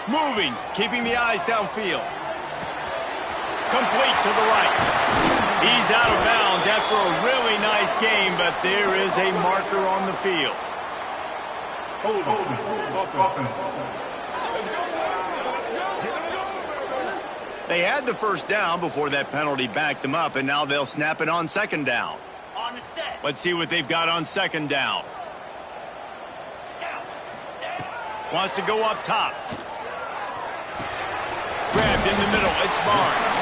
Moving, keeping the eyes downfield. Complete to the right. He's out of bounds after a really nice game, but there is a marker on the field. They had the first down before that penalty backed them up, and now they'll snap it on second down. Let's see what they've got on second down. Wants to go up top. Grabbed in the middle. It's Barnes.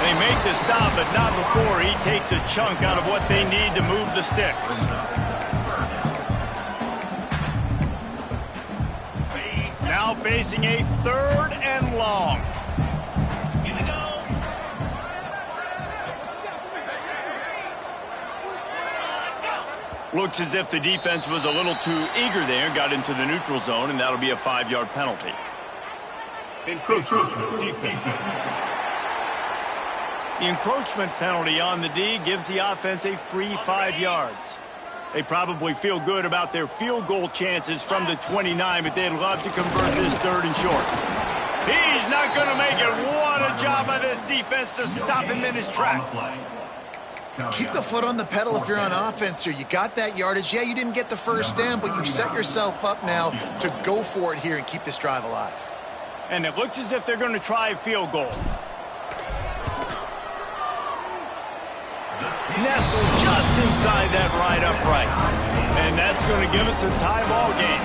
They make the stop, but not before he takes a chunk out of what they need to move the sticks. Now facing a 3rd and long. Here we go. Looks as if the defense was a little too eager there, got into the neutral zone, and that'll be a 5-yard penalty. Encroachment defense. The encroachment penalty on the D gives the offense a free 5 yards. They probably feel good about their field goal chances from the 29, but they'd love to convert this 3rd and short. He's not going to make it. What a job by this defense to stop him in his tracks. Keep the foot on the pedal if you're on offense here. You got that yardage. Yeah, you didn't get the first down, but you've set yourself up now to go for it here and keep this drive alive. And it looks as if they're going to try a field goal. Nestled just inside that right upright. And that's going to give us a tie ball game.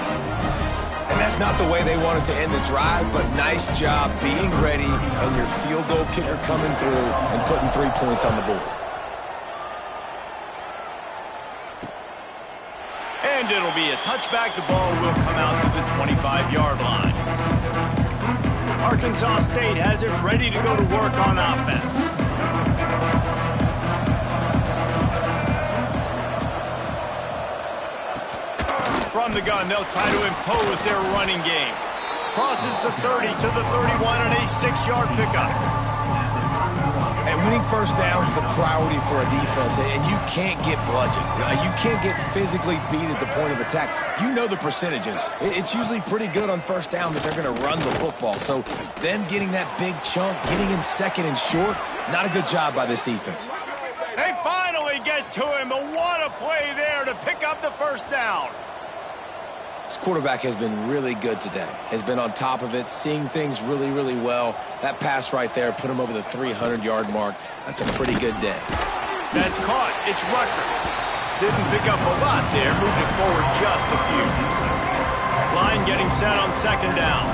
And that's not the way they wanted to end the drive, but nice job being ready and your field goal kicker coming through and putting 3 points on the board. And it'll be a touchback. The ball will come out to the 25-yard line. Arkansas State has it ready to go to work on offense. From the gun, they'll try to impose their running game. Crosses the 30 to the 31 and a 6-yard pickup. And winning first downs is a priority for a defense, and you can't get bludgeoned. You can't get physically beat at the point of attack. You know the percentages. It's usually pretty good on first down that they're going to run the football. So them getting that big chunk, getting in 2nd and short, not a good job by this defense. They finally get to him, but what a play there to pick up the first down. This quarterback has been really good today. Has been on top of it, seeing things really, really well. That pass right there put him over the 300-yard mark. That's a pretty good day. That's caught. It's Rucker. Didn't pick up a lot there. Moved it forward just a few. Line getting set on second down.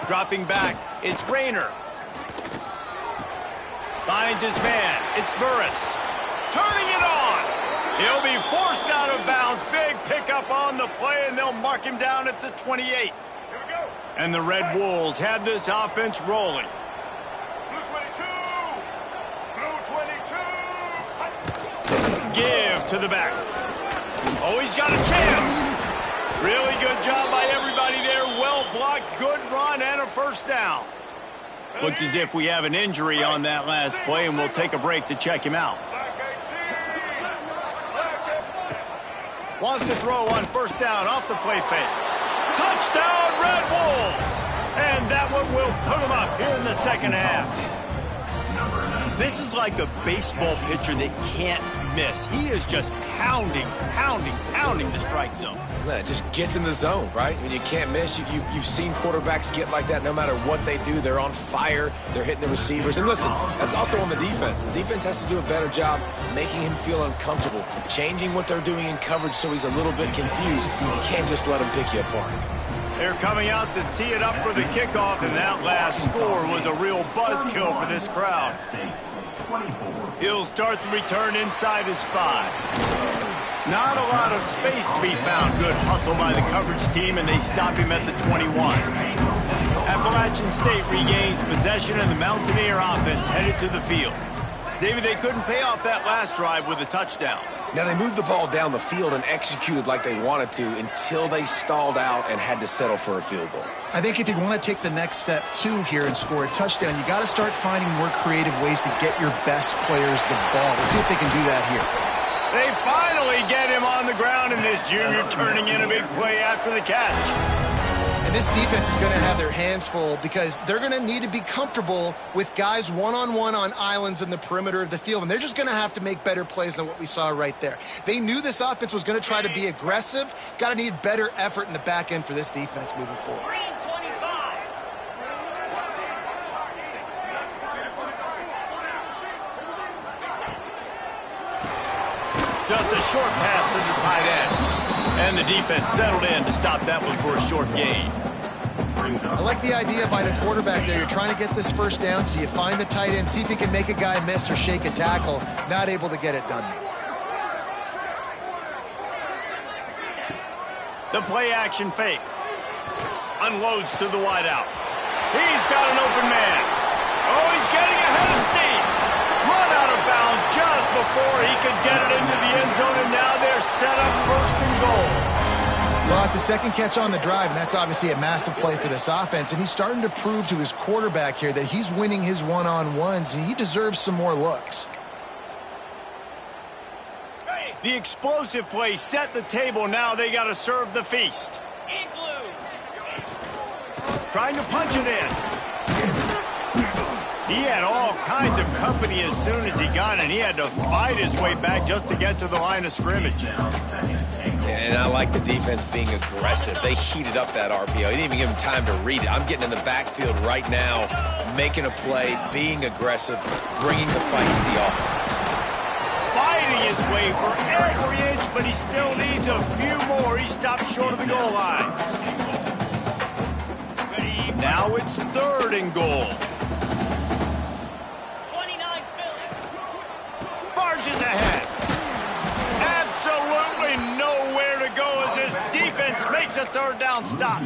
Dropping back. It's Rayner. Finds his man. It's Burris. Turning it on. He'll be forced out of bounds. Big pickup on the play, and they'll mark him down at the 28. Here we go. And the Red Wolves have this offense rolling. Blue 22. Blue 22. Give to the back. Oh, he's got a chance. Really good job by everybody there. Well blocked, good run, and a first down. Looks as if we have an injury on that last play, and we'll take a break to check him out. Wants to throw on first down off the play fake. Touchdown, Red Wolves! And that one will put them up here in the second half. This is like a baseball pitcher that can't miss. He is just pounding the strike zone. Man, it just gets in the zone, right? I mean, you can't miss. You've seen quarterbacks get like that no matter what they do. They're on fire. They're hitting the receivers. And listen, that's also on the defense. The defense has to do a better job making him feel uncomfortable, changing what they're doing in coverage so he's a little bit confused. You can't just let him pick you apart. They're coming out to tee it up for the kickoff, and that last score was a real buzzkill for this crowd. He'll start the return inside his 5. Not a lot of space to be found. Good hustle by the coverage team, and they stop him at the 21. Appalachian State regains possession, and the Mountaineer offense headed to the field. David, they couldn't pay off that last drive with a touchdown. Now, they moved the ball down the field and executed like they wanted to until they stalled out and had to settle for a field goal. I think if you want to take the next step, too, here and score a touchdown, you got to start finding more creative ways to get your best players the ball. Let's see if they can do that here. They finally get him on the ground, and this junior turning in a big play after the catch. And this defense is going to have their hands full because they're going to need to be comfortable with guys one-on-one on islands in the perimeter of the field, and they're just going to have to make better plays than what we saw right there. They knew this offense was going to try to be aggressive. Got to need better effort in the back end for this defense moving forward. Just a short pass to the tight end. And the defense settled in to stop that one for a short gain. I like the idea by the quarterback there. You're trying to get this first down, so you find the tight end, see if you can make a guy miss or shake a tackle. Not able to get it done. The play action fake. Unloads to the wideout. He's got an open man. Oh, he's getting ahead of steam. Run out of bounds just before he could get it into the end zone, and now they're set up first and goal. Well, it's a second catch on the drive, and that's obviously a massive play for this offense, and he's starting to prove to his quarterback here that he's winning his one-on-ones, and he deserves some more looks. The explosive play set the table. Now they got to serve the feast. Trying to punch it in. He had all kinds of company as soon as he got it. He had to fight his way back just to get to the line of scrimmage. And I like the defense being aggressive. They heated up that RPO. He didn't even give him time to read it. I'm getting in the backfield right now, making a play, being aggressive, bringing the fight to the offense. Fighting his way for every inch, but he still needs a few more. He stopped short of the goal line. Now it's 3rd and goal. Barges ahead. Absolutely nowhere to go as this defense makes a 3rd down stop.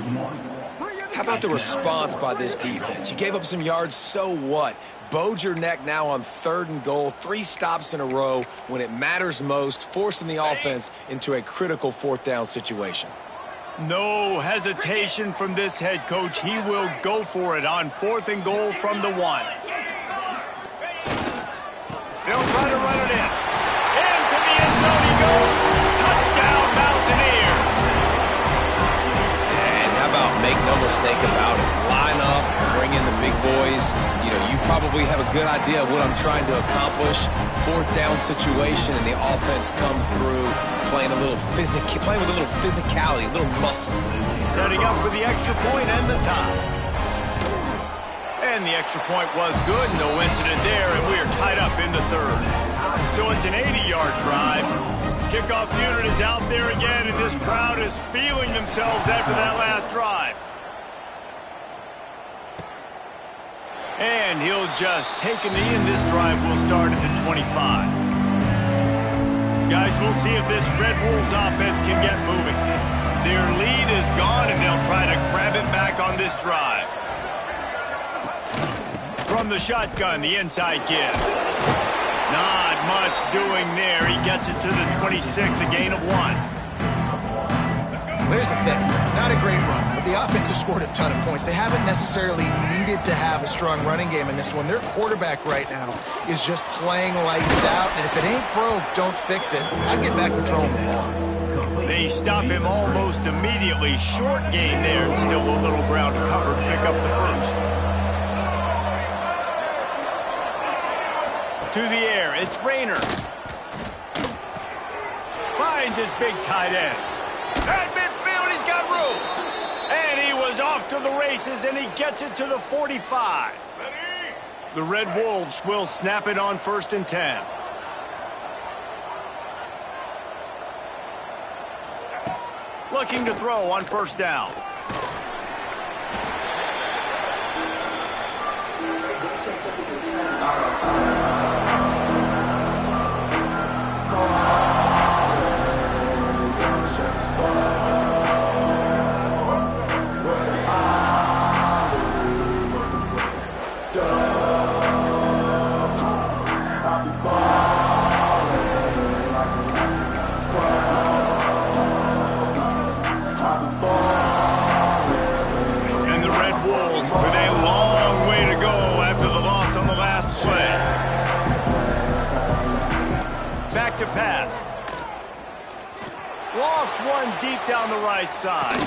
How about the response by this defense? You gave up some yards, so what? Bowed your neck now on 3rd and goal. 3 stops in a row when it matters most, forcing the offense into a critical 4th down situation. No hesitation from this head coach. He will go for it on 4th and goal from the 1. They'll try to run it in. Into the end zone he goes. Touchdown, Mountaineer. And how about make no mistake about it? Line up, bring in the big boys. You know, you probably have a good idea of what I'm trying to accomplish. 4th down situation, and the offense comes through playing with a little physicality, a little muscle. Setting up for the extra point and the tie. And the extra point was good. No incident there, and we are tied up in the 3rd. So it's an 80-yard drive. Kickoff unit is out there again, and this crowd is feeling themselves after that last drive. And he'll just take a knee, and this drive will start at the 25. Guys, we'll see if this Red Wolves offense can get moving. Their lead is gone, and they'll try to grab it back on this drive. From the shotgun, the inside give. Not much doing there. He gets it to the 26, a gain of 1. Here's the thing. Not a great run, but the offense has scored a ton of points. They haven't necessarily needed to have a strong running game in this one. Their quarterback right now is just playing lights out, and if it ain't broke, don't fix it. I'd get back to throwing the ball. They stop him almost immediately. Short gain there, and still a little ground to cover to pick up the first. To the air, it's Rayner. Finds his big tight end. At midfield, he's got room. And he was off to the races, and he gets it to the 45. The Red Wolves will snap it on 1st and 10. Looking to throw on 1st down. To pass. Lost one deep down the right side.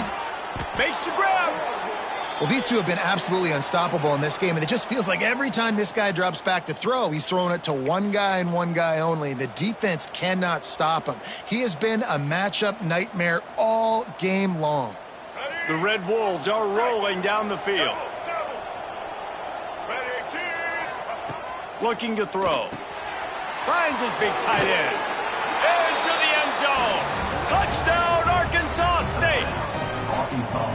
Makes the grab. Well, these two have been absolutely unstoppable in this game, and it just feels like every time this guy drops back to throw, he's throwing it to one guy and one guy only. The defense cannot stop him. He has been a matchup nightmare all game long. The Red Wolves are rolling down the field. Looking to throw. Finds his big tight end. Into the end zone. Touchdown, Arkansas State.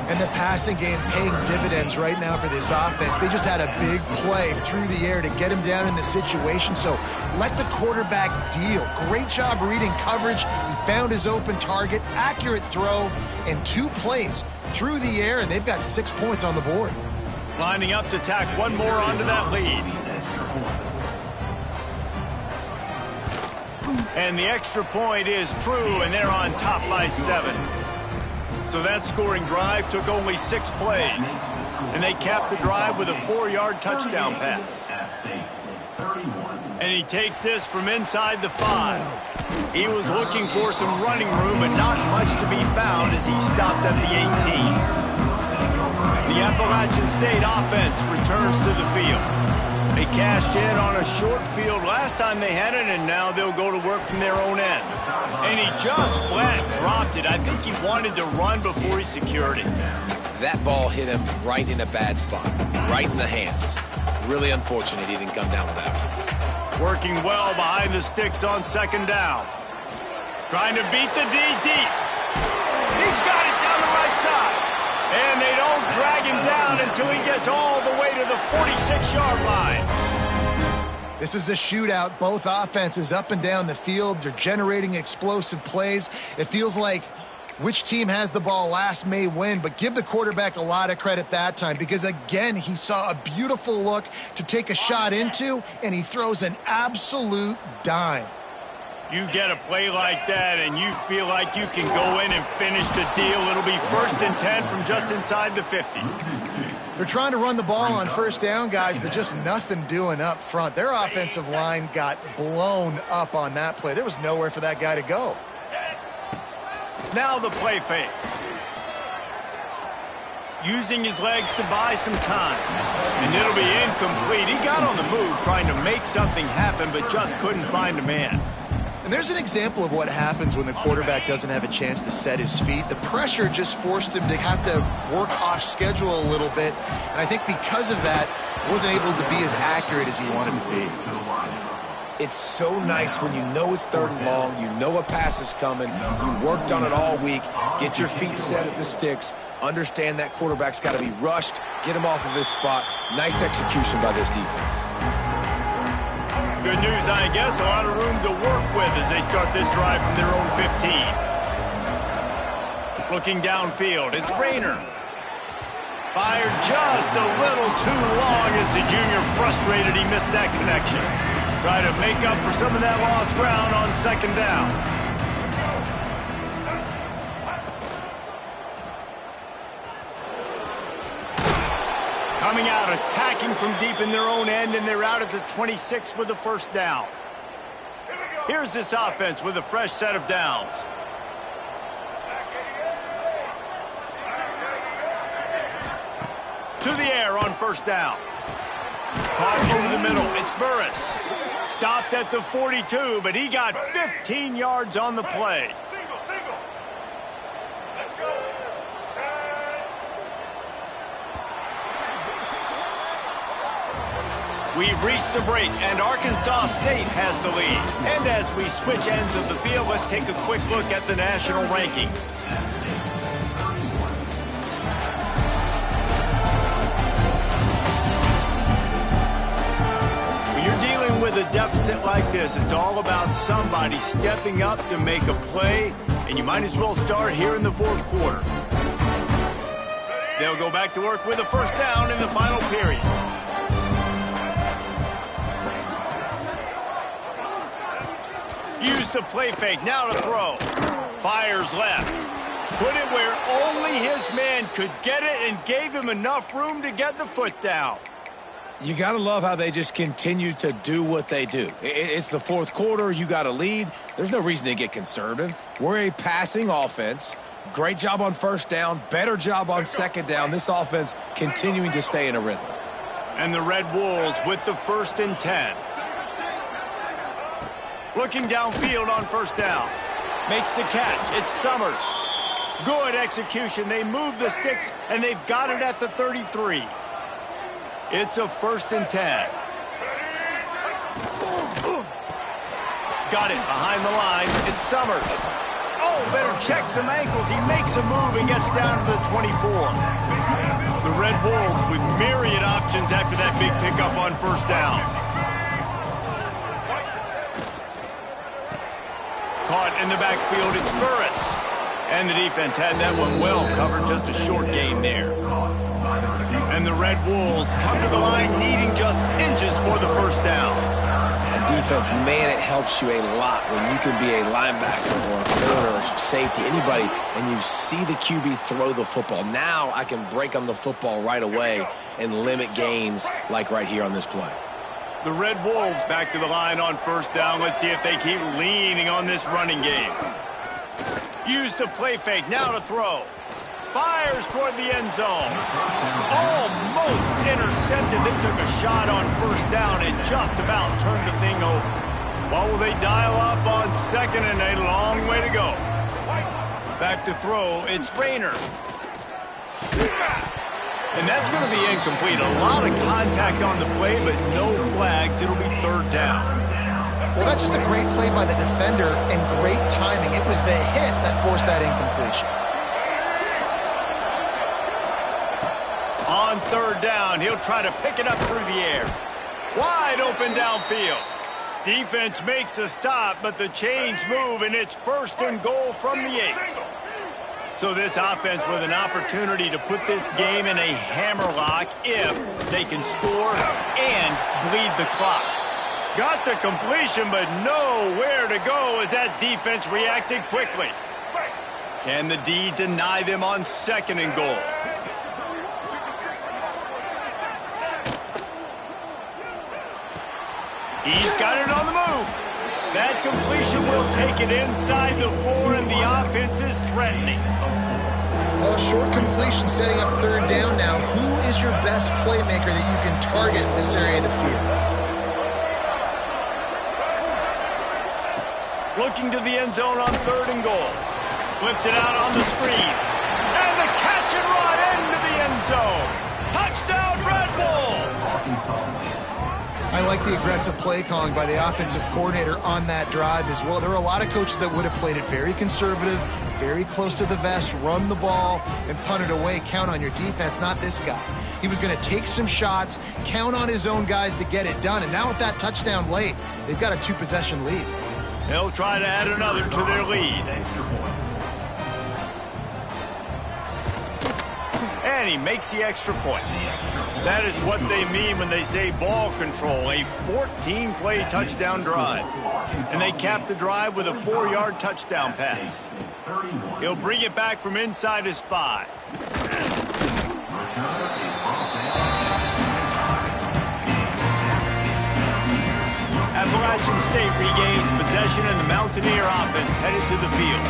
And the passing game paying dividends right now for this offense. They just had a big play through the air to get him down in the situation. So let the quarterback deal. Great job reading coverage. He found his open target. Accurate throw. And 2 plays through the air, and they've got 6 points on the board. Lining up to tack one more onto that lead. And the extra point is true, and they're on top by 7. So that scoring drive took only 6 plays. And they capped the drive with a 4-yard touchdown pass. And he takes this from inside the 5. He was looking for some running room, but not much to be found as he stopped at the 18. The Appalachian State offense returns to the field. They cashed in on a short field last time they had it, and now they'll go to work from their own end. And he just flat dropped it. I think he wanted to run before he secured it. That ball hit him right in a bad spot, right in the hands. Really unfortunate he didn't come down with that. Working well behind the sticks on 2nd down. Trying to beat the D deep. He's got it down the right side. And they don't drag him down until he gets all the way to the 46-yard line. This is a shootout. Both offenses up and down the field. They're generating explosive plays. It feels like which team has the ball last may win, but give the quarterback a lot of credit that time because, again, he saw a beautiful look to take a shot into, and he throws an absolute dime. You get a play like that, and you feel like you can go in and finish the deal. It'll be 1st and 10 from just inside the 50. They're trying to run the ball on 1st down, guys, but just nothing doing up front. Their offensive line got blown up on that play. There was nowhere for that guy to go. Now the play fake. Using his legs to buy some time. And it'll be incomplete. He got on the move trying to make something happen, but just couldn't find a man. And there's an example of what happens when the quarterback doesn't have a chance to set his feet. The pressure just forced him to have to work off schedule a little bit. And I think because of that, wasn't able to be as accurate as he wanted to be. It's so nice when you know it's 3rd and long, you know a pass is coming, you worked on it all week, get your feet set at the sticks, understand that quarterback's got to be rushed, get him off of his spot. Nice execution by this defense. Good news, I guess, a lot of room to work with as they start this drive from their own 15. Looking downfield, it's Rayner. Fired just a little too long as the junior frustrated he missed that connection. Try to make up for some of that lost ground on 2nd down. Coming out, attacking from deep in their own end, and they're out at the 26 with the 1st down. Here's this offense with a fresh set of downs. To the air on first down. Caught over the middle. It's Burris. Stopped at the 42, but he got 15 yards on the play. We've reached the break, and Arkansas State has the lead. And as we switch ends of the field, let's take a quick look at the national rankings. When you're dealing with a deficit like this, it's all about somebody stepping up to make a play, and you might as well start here in the fourth quarter. They'll go back to work with a first down in the final period. Use the play fake, now to throw. Fires left. Put it where only his man could get it and gave him enough room to get the foot down. You got to love how they just continue to do what they do. It's the fourth quarter. You got a lead. There's no reason to get conservative. We're a passing offense. Great job on first down. Better job on second down. This offense continuing to stay in a rhythm. And the Red Wolves with the 1st and 10. Looking downfield on first down. Makes the catch. It's Summers. Good execution. They move the sticks, and they've got it at the 33. It's a 1st and 10. Got it behind the line. It's Summers. Oh, better check some ankles. He makes a move and gets down to the 24. The Red Wolves with myriad options after that big pickup on first down. Caught in the backfield, it's Burris. And the defense had that one well covered, just a short gain there. And the Red Wolves come to the line needing just inches for the first down. And defense, man, it helps you a lot when you can be a linebacker or a corner or safety, anybody, and you see the QB throw the football. Now I can break on the football right away and limit gains like right here on this play. The Red Wolves back to the line on first down. Let's see if they keep leaning on this running game. Use the play fake, now to throw. Fires toward the end zone. Almost intercepted. They took a shot on first down and just about turned the thing over. What will they dial up on second and a long way to go? Back to throw, it's Rayner. And that's going to be incomplete. A lot of contact on the play, but no flags. It'll be third down. Well, that's just a great play by the defender and great timing. It was the hit that forced that incompletion. On third down, he'll try to pick it up through the air. Wide open downfield. Defense makes a stop, but the chains move, and it's 1st and goal from the 8. So this offense with an opportunity to put this game in a hammerlock if they can score and bleed the clock. Got the completion, but nowhere to go as that defense reacted quickly. Can the D deny them on 2nd and goal? He's got it on the move. That completion will take it inside the 4, and the offense is threatening. Well, short completion setting up third down now. Who is your best playmaker that you can target in this area of the field? Looking to the end zone on 3rd and goal. Flips it out on the screen. And the catch and run into the end zone. Touchdown, Red Wolves! I like the aggressive play calling by the offensive coordinator on that drive as well. There were a lot of coaches that would have played it very conservative, very close to the vest, run the ball, and punt it away. Count on your defense, not this guy. He was going to take some shots, count on his own guys to get it done. And now with that touchdown late, they've got a 2-possession lead. They'll try to add another to their lead. And he makes the extra point. That is what they mean when they say ball control, a 14-play touchdown drive. And they cap the drive with a 4-yard touchdown pass. He'll bring it back from inside his 5. Appalachian State regains possession, and the Mountaineer offense headed to the field.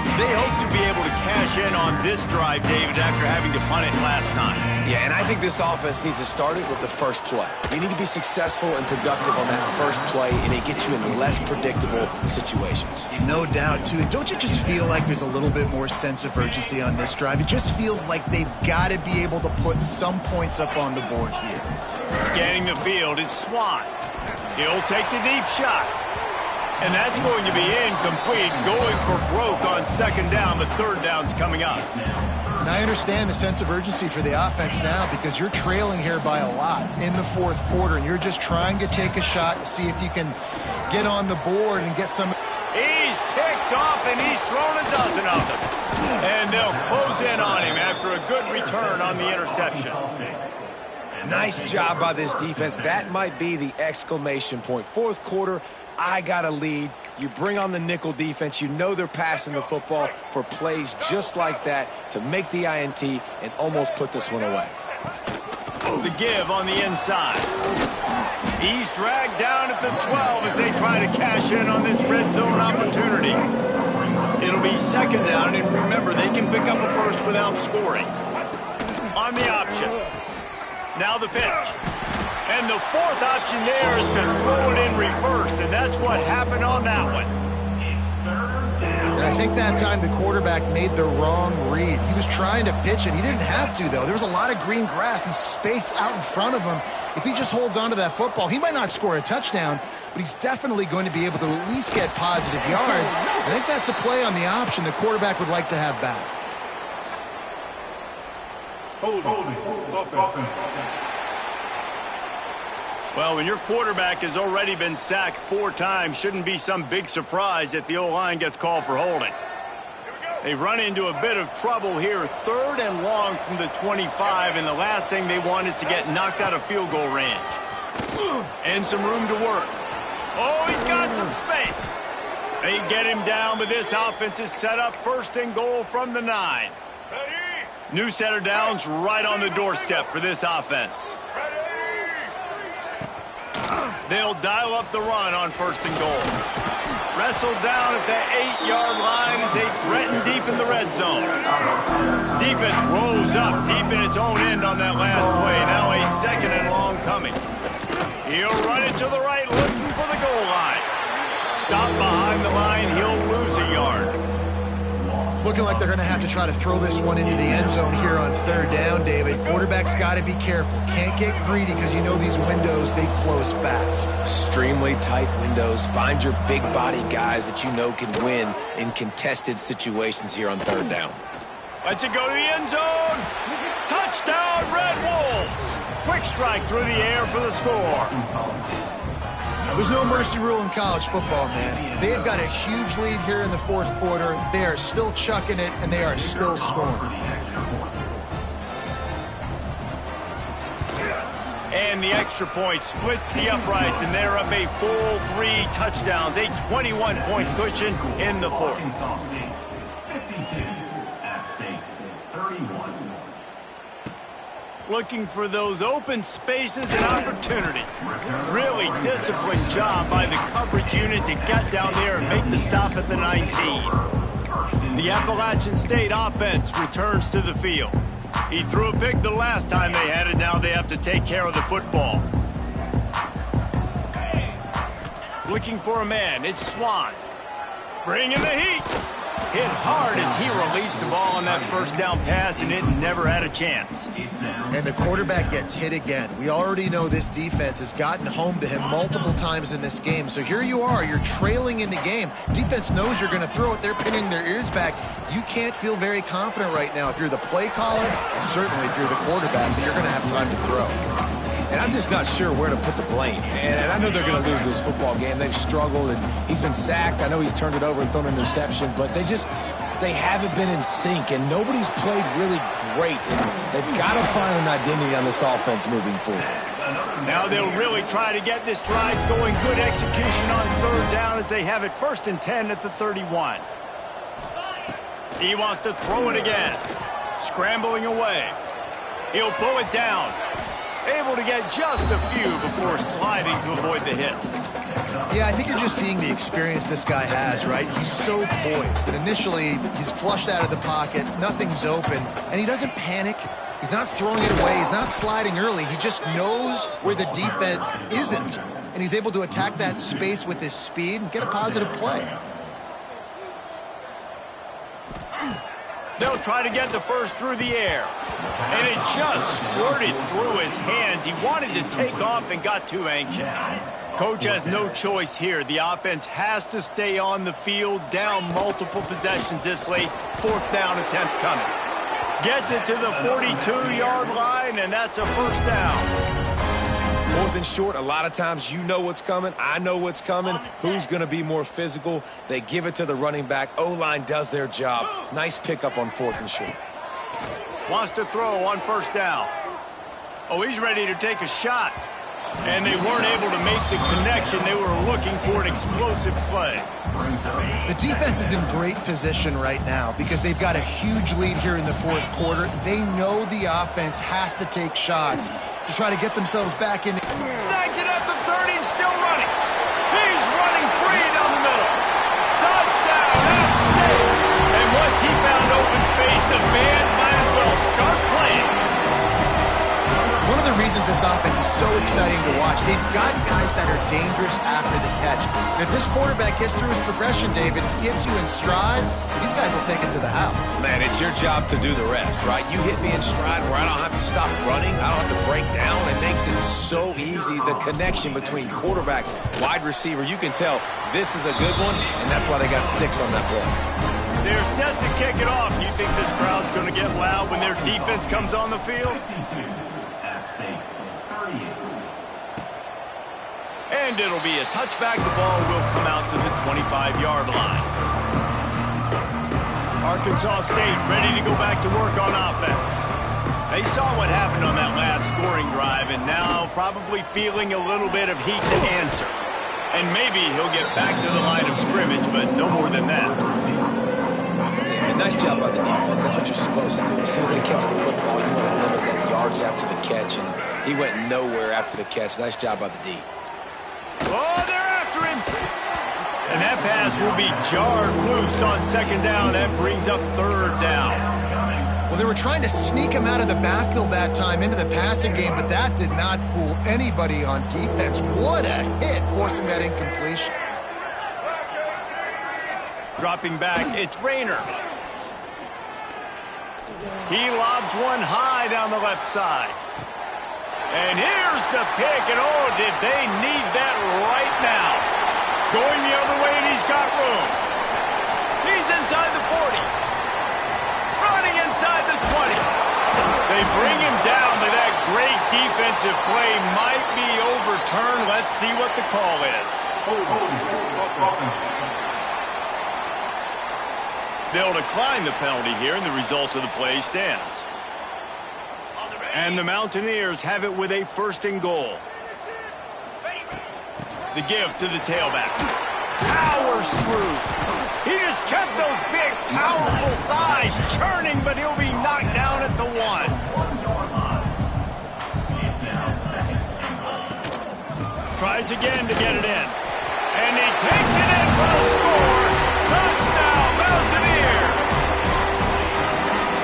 They hope to be able to cash in on this drive, David, after having to punt it last time. Yeah, and I think this offense needs to start it with the first play. They need to be successful and productive on that first play, and it gets you in less predictable situations. No doubt, too. Don't you just feel like there's a little bit more sense of urgency on this drive? It just feels like they've got to be able to put some points up on the board here. Scanning the field, it's Swan. He'll take the deep shot. And that's going to be incomplete, going for broke on second down, but third down's coming up. And I understand the sense of urgency for the offense now because you're trailing here by a lot in the fourth quarter, and you're just trying to take a shot to see if you can get on the board and get some. He's picked off, and he's thrown a dozen of them. And they'll close in on him after a good return on the interception. Nice job by this defense. That might be the exclamation point. Fourth quarter, I got a lead. You bring on the nickel defense. You know they're passing the football for plays just like that to make the INT and almost put this one away. The give on the inside. He's dragged down at the 12 as they try to cash in on this red zone opportunity. It'll be second down, and remember, they can pick up a first without scoring. On the option. Now the pitch. And the fourth option there is to throw it in reverse, and that's what happened on that one. And I think that time the quarterback made the wrong read. He was trying to pitch it. He didn't have to, though. There was a lot of green grass and space out in front of him. If he just holds on to that football, he might not score a touchdown, but he's definitely going to be able to at least get positive yards. I think that's a play on the option the quarterback would like to have back. Well, when your quarterback has already been sacked 4 times, shouldn't be some big surprise if the O-line gets called for holding. They've run into a bit of trouble here, 3rd and long from the 25, and the last thing they want is to get knocked out of field goal range. And some room to work. Oh, he's got some space. They get him down, but this offense is set up 1st and goal from the 9. New setter downs right on the doorstep for this offense. They'll dial up the run on 1st and goal. Wrestled down at the 8-yard line as they threaten deep in the red zone. Defense rose up deep in its own end on that last play. Now a 2nd and long coming. He'll run it to the right, looking for the goal line. Stop behind the line, he'll lose a yard. It's looking like they're going to have to try to throw this one into the end zone here on 3rd down, David. Quarterback's got to be careful. Can't get greedy because you know these windows, they close fast. Extremely tight windows. Find your big body guys that you know can win in contested situations here on 3rd down. Let's it go to the end zone. Touchdown, Red Wolves. Quick strike through the air for the score. There's no mercy rule in college football, man. They've got a huge lead here in the 4th quarter. They are still chucking it, and they are still scoring. And the extra point splits the uprights, and they're up a full 3 touchdowns, a 21-point cushion in the 4th. 52, App State, 31. Looking for those open spaces and opportunity. Really disciplined job by the coverage unit to get down there and make the stop at the 19. The Appalachian State offense returns to the field. He threw a pick the last time they had it. Now they have to take care of the football. Looking for a man. It's Swan. Bringing the heat. Hit hard as he released the ball on that 1st down pass, and it never had a chance. And the quarterback gets hit again. We already know this defense has gotten home to him multiple times in this game. So here you are. You're trailing in the game. Defense knows you're going to throw it. They're pinning their ears back. You can't feel very confident right now if you're the play caller, and certainly if you're the quarterback, that you're going to have time to throw. And I'm just not sure where to put the blame. And I know they're going to lose this football game. They've struggled, and he's been sacked. I know he's turned it over and thrown an interception, but they haven't been in sync, and nobody's played really great. And they've got to find an identity on this offense moving forward. Now they'll really try to get this drive going. Good execution on 3rd down as they have it 1st and 10 at the 31. He wants to throw it again. Scrambling away. He'll pull it down. Able to get just a few before sliding to avoid the hits. Yeah, I think you're just seeing the experience this guy has, right? He's so poised that initially he's flushed out of the pocket, nothing's open, and he doesn't panic. He's not throwing it away. He's not sliding early. He just knows where the defense isn't, and he's able to attack that space with his speed and get a positive play. They'll try to get the first through the air. And it just squirted through his hands. He wanted to take off and got too anxious. Coach has no choice here. The offense has to stay on the field, down multiple possessions this late. 4th down attempt coming. Gets it to the 42-yard line, and that's a first down. 4th and short, a lot of times you know what's coming. I know what's coming. Who's going to be more physical? They give it to the running back. O-line does their job. Nice pickup on 4th and short. Wants to throw on first down. Oh, he's ready to take a shot. And they weren't able to make the connection. They were looking for an explosive play. The defense is in great position right now because they've got a huge lead here in the 4th quarter. They know the offense has to take shots to try to get themselves back in. Snags it at the 30 and still running. He's running free down the middle. Touchdown, App State. And once he found open space, the band might as well start playing. One of the reasons this offense is so exciting to watch, they've got guys that are dangerous after the catch. And if this quarterback gets through his progression, David, hits you in stride, these guys will take it to the house. Man, it's your job to do the rest, right? You hit me in stride where I don't have to stop running. I don't have to break down. It makes it so easy. The connection between quarterback, wide receiver, you can tell this is a good one, and that's why they got 6 on that play. They're set to kick it off. You think this crowd's going to get loud when their defense comes on the field? And it'll be a touchback. The ball will come out to the 25-yard line. Arkansas State ready to go back to work on offense. They saw what happened on that last scoring drive, and now probably feeling a little bit of heat to answer. And maybe he'll get back to the line of scrimmage, but no more than that. Yeah, nice job by the defense. That's what you're supposed to do. As soon as they catch the football, you want to limit that yards after the catch, and he went nowhere after the catch. Nice job by the D. Oh, they're after him. And that pass will be jarred loose on 2nd down. That brings up 3rd down. Well, they were trying to sneak him out of the backfield that time into the passing game, but that did not fool anybody on defense. What a hit, forcing that incompletion. Dropping back, it's Rayner. He lobs one high down the left side. And here's the pick, and oh, did they need that right now. Going the other way, and he's got room. He's inside the 40. Running inside the 20. They bring him down, but that great defensive play might be overturned. Let's see what the call is. They'll decline the penalty here, and the result of the play stands. And the Mountaineers have it with a 1st and goal. The give to the tailback. Powers through. He just kept those big, powerful thighs churning, but he'll be knocked down at the 1. Tries again to get it in. And he takes it in for the score. Touchdown, Mountaineers.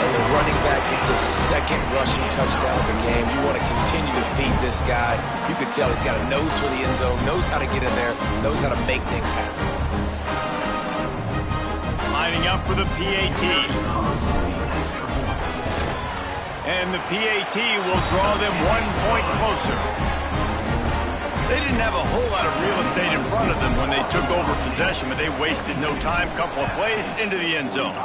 And the running back gets his 2nd rushing touchdown of the game. You want to continue to feed this guy. You can tell he's got a nose for the end zone, knows how to get in there, knows how to make things happen. Lining up for the PAT. And the PAT will draw them 1 point closer. They didn't have a whole lot of real estate in front of them when they took over possession, but they wasted no time. Couple of plays into the end zone.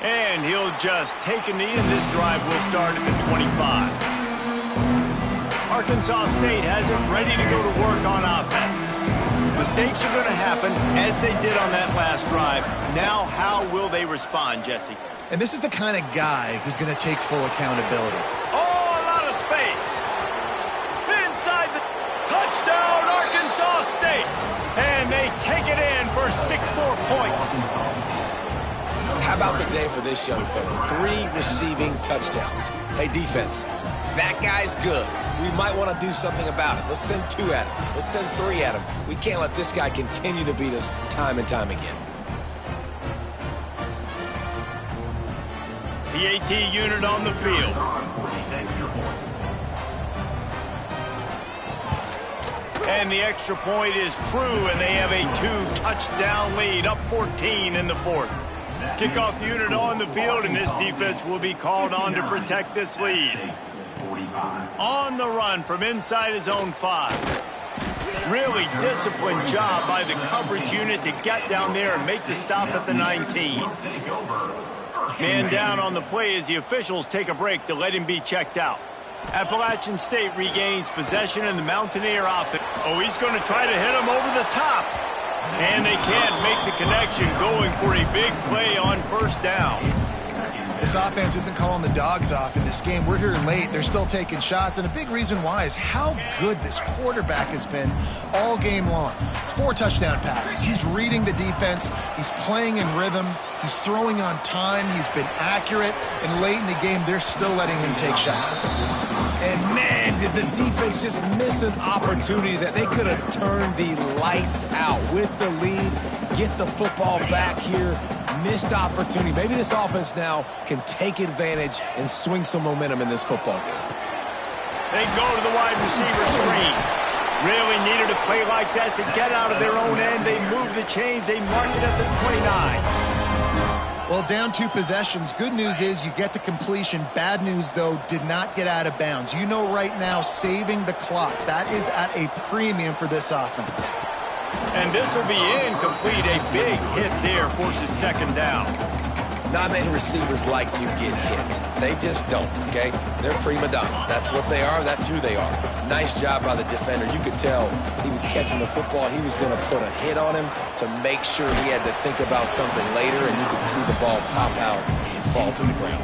And he'll just take a knee, and this drive will start at the 25. Arkansas State has it ready to go to work on offense. Mistakes are going to happen, as they did on that last drive. Now, how will they respond, Jesse? And this is the kind of guy who's going to take full accountability. Oh, a lot of space. Inside the touchdown, Arkansas State. And they take it in for 6 more points. How about the day for this young fella? 3 receiving touchdowns. Hey, defense, that guy's good. We might want to do something about it. Let's send 2 at him. Let's send 3 at him. We can't let this guy continue to beat us time and time again. The AT unit on the field. And the extra point is true, and they have a 2-touchdown lead, up 14 in the 4th. Kickoff unit on the field, and this defense will be called on to protect this lead. On the run from inside his own 5. Really disciplined job by the coverage unit to get down there and make the stop at the 19. Man down on the play as the officials take a break to let him be checked out. Appalachian State regains possession in the Mountaineer offense. Oh, he's going to try to hit him over the top. And they can't make the connection, going for a big play on first down. This offense isn't calling the dogs off in this game. We're here late. They're still taking shots, and a big reason why is how good this quarterback has been all game long. 4 touchdown passes. He's reading the defense. He's playing in rhythm. He's throwing on time. He's been accurate, and late in the game, they're still letting him take shots. And, man, did the defense just miss an opportunity that they could have turned the lights out with the lead, get the football back here. Missed opportunity. Maybe this offense now can take advantage and swing some momentum in this football game. They go to the wide receiver screen. Really needed a play like that to get out of their own end. They move the chains. They mark it at the 29. Well, down 2 possessions. Good news is you get the completion. Bad news, though, did not get out of bounds. You know right now, saving the clock. That is at a premium for this offense. And this will be incomplete. A big hit there forces 2nd down. Not many receivers like to get hit. They just don't, okay? They're prima donnas. That's what they are. That's who they are. Nice job by the defender. You could tell he was catching the football. He was going to put a hit on him to make sure he had to think about something later, and you could see the ball pop out and fall to the ground.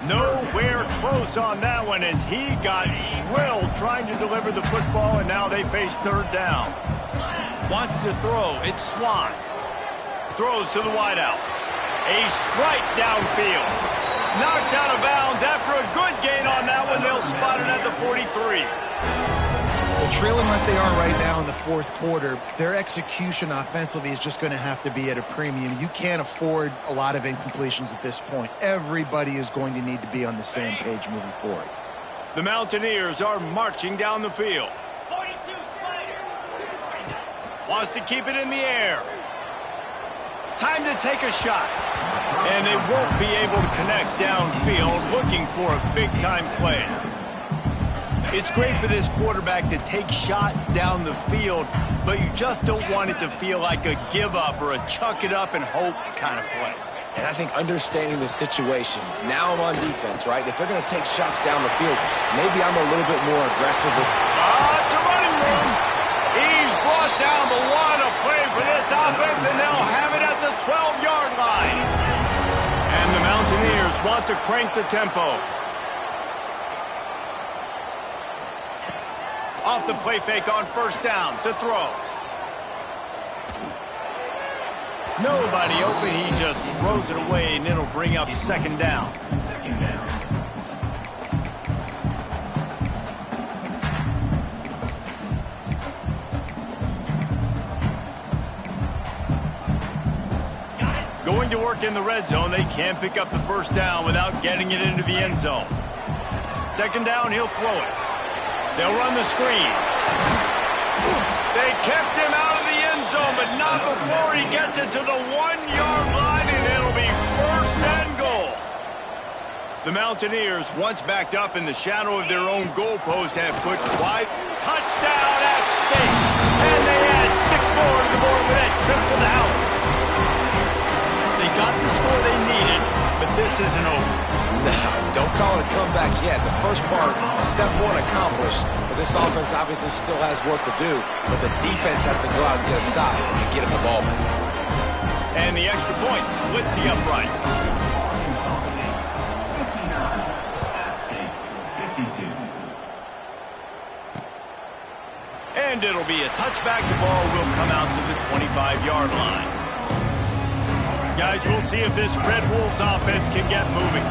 Nowhere close on that one as he got drilled trying to deliver the football, and now they face 3rd down. Wants to throw. It's Swan. Throws to the wideout. A strike downfield. Knocked out of bounds. After a good gain on that one, they'll spot it at the 43. Well, trailing like they are right now in the 4th quarter, their execution offensively is just going to have to be at a premium. You can't afford a lot of incompletions at this point. Everybody is going to need to be on the same page moving forward. The Mountaineers are marching down the field. Wants to keep it in the air. Time to take a shot. And they won't be able to connect downfield, looking for a big-time play. It's great for this quarterback to take shots down the field, but you just don't want it to feel like a give-up or a chuck-it-up-and-hope kind of play. And I think understanding the situation, now I'm on defense, right? If they're going to take shots down the field, maybe I'm a little bit more aggressive. It's a running room. He's brought down, but what a play for this offense, and they'll have it at the 12-yard line. And the Mountaineers want to crank the tempo. Off the play fake on first down to throw. Nobody open. He just throws it away, and it'll bring up 2nd down. Going to work in the red zone. They can't pick up the first down without getting it into the end zone. 2nd down, he'll throw it. They'll run the screen. They kept him out of the end zone, but not before he gets it to the 1-yard line, and it'll be 1st and goal. The Mountaineers, once backed up in the shadow of their own goalpost, have put wide. Touchdown App State. And they add 6 more to the board with that trip to the house. They got the score they needed, but this isn't over. No, don't call it a comeback yet. The first part, step 1 accomplished, but this offense obviously still has work to do, but the defense has to go out and get a stop and get him the ball back. And the extra point splits the upright. And it'll be a touchback. The ball will come out to the 25-yard line. Guys, we'll see if this Red Wolves offense can get moving.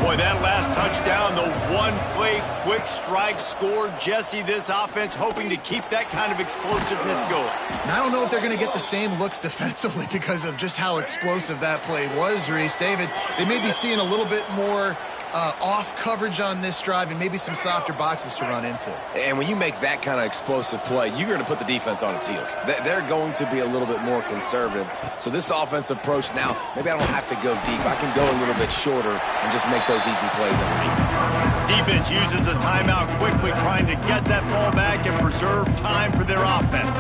Boy, that last touchdown, the one-play quick strike scored. Jesse, this offense hoping to keep that kind of explosiveness going. And I don't know if they're going to get the same looks defensively because of just how explosive that play was, Reese. David, they may be seeing a little bit more off coverage on this drive and maybe some softer boxes to run into. And when you make that kind of explosive play, you're going to put the defense on its heels. They're going to be a little bit more conservative. So this offense approach now, maybe I don't have to go deep. I can go a little bit shorter and just make those easy plays underneath. Defense uses a timeout quickly, trying to get that ball back and preserve time for their offense.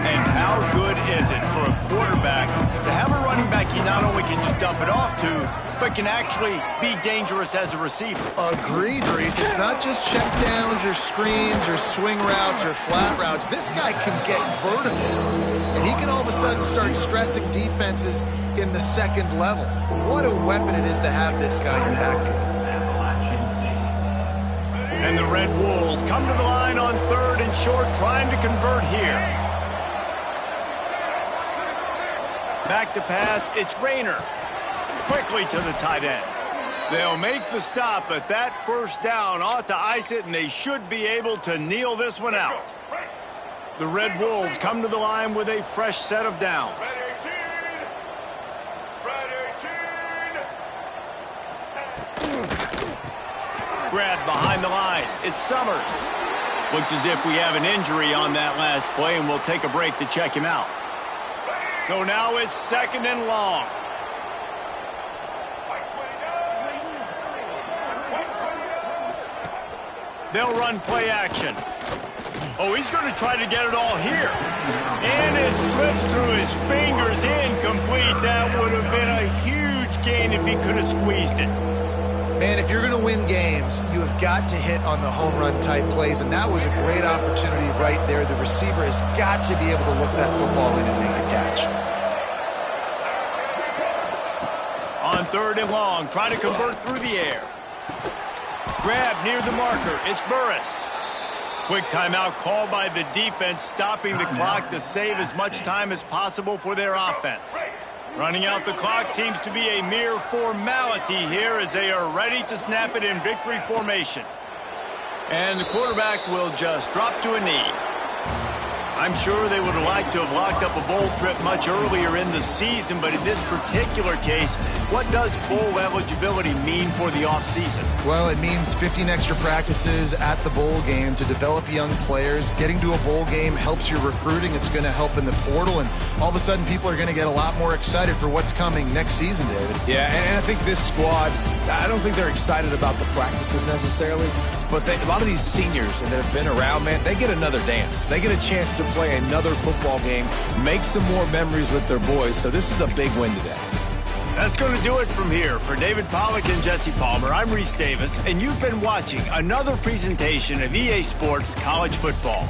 And how good is it for a quarterback to have a running back he not only can just dump it off to, but can actually be dangerous as a receiver? Agreed, Reese. It's not just check downs or screens or swing routes or flat routes. This guy can get vertical, and he can all of a sudden start stressing defenses in the second level. What a weapon it is to have this guy in your backfield. And the Red Wolves come to the line on 3rd and short, trying to convert here. Back to pass, it's Rayner. Quickly to the tight end. They'll make the stop, but that first down ought to ice it, and they should be able to kneel this one out. The Red Wolves come to the line with a fresh set of downs. Grab behind the line. It's Summers. Looks as if we have an injury on that last play, and we'll take a break to check him out. So now it's 2nd and long. They'll run play action. Oh, he's going to try to get it all here. And it slips through his fingers, incomplete. That would have been a huge gain if he could have squeezed it. Man, if you're going to win games, you have got to hit on the home run type plays, and that was a great opportunity right there. The receiver has got to be able to look that football in and make the catch. On 3rd and long, trying to convert through the air. Grab near the marker. It's Burris. Quick timeout called by the defense, stopping the clock to save as much time as possible for their offense. Running out the clock seems to be a mere formality here as they are ready to snap it in victory formation. And the quarterback will just drop to a knee. I'm sure they would have liked to have locked up a bowl trip much earlier in the season, but in this particular case, what does bowl eligibility mean for the offseason? Well, it means 15 extra practices at the bowl game to develop young players. Getting to a bowl game helps your recruiting. It's going to help in the portal, and all of a sudden people are going to get a lot more excited for what's coming next season, David. Yeah, and I think this squad, I don't think they're excited about the practices necessarily, but a lot of these seniors that have been around, man, they get another dance. They get a chance to play another football game, make some more memories with their boys, so this is a big win today. That's going to do it from here. For David Pollack and Jesse Palmer, I'm Reese Davis, and you've been watching another presentation of EA Sports College Football.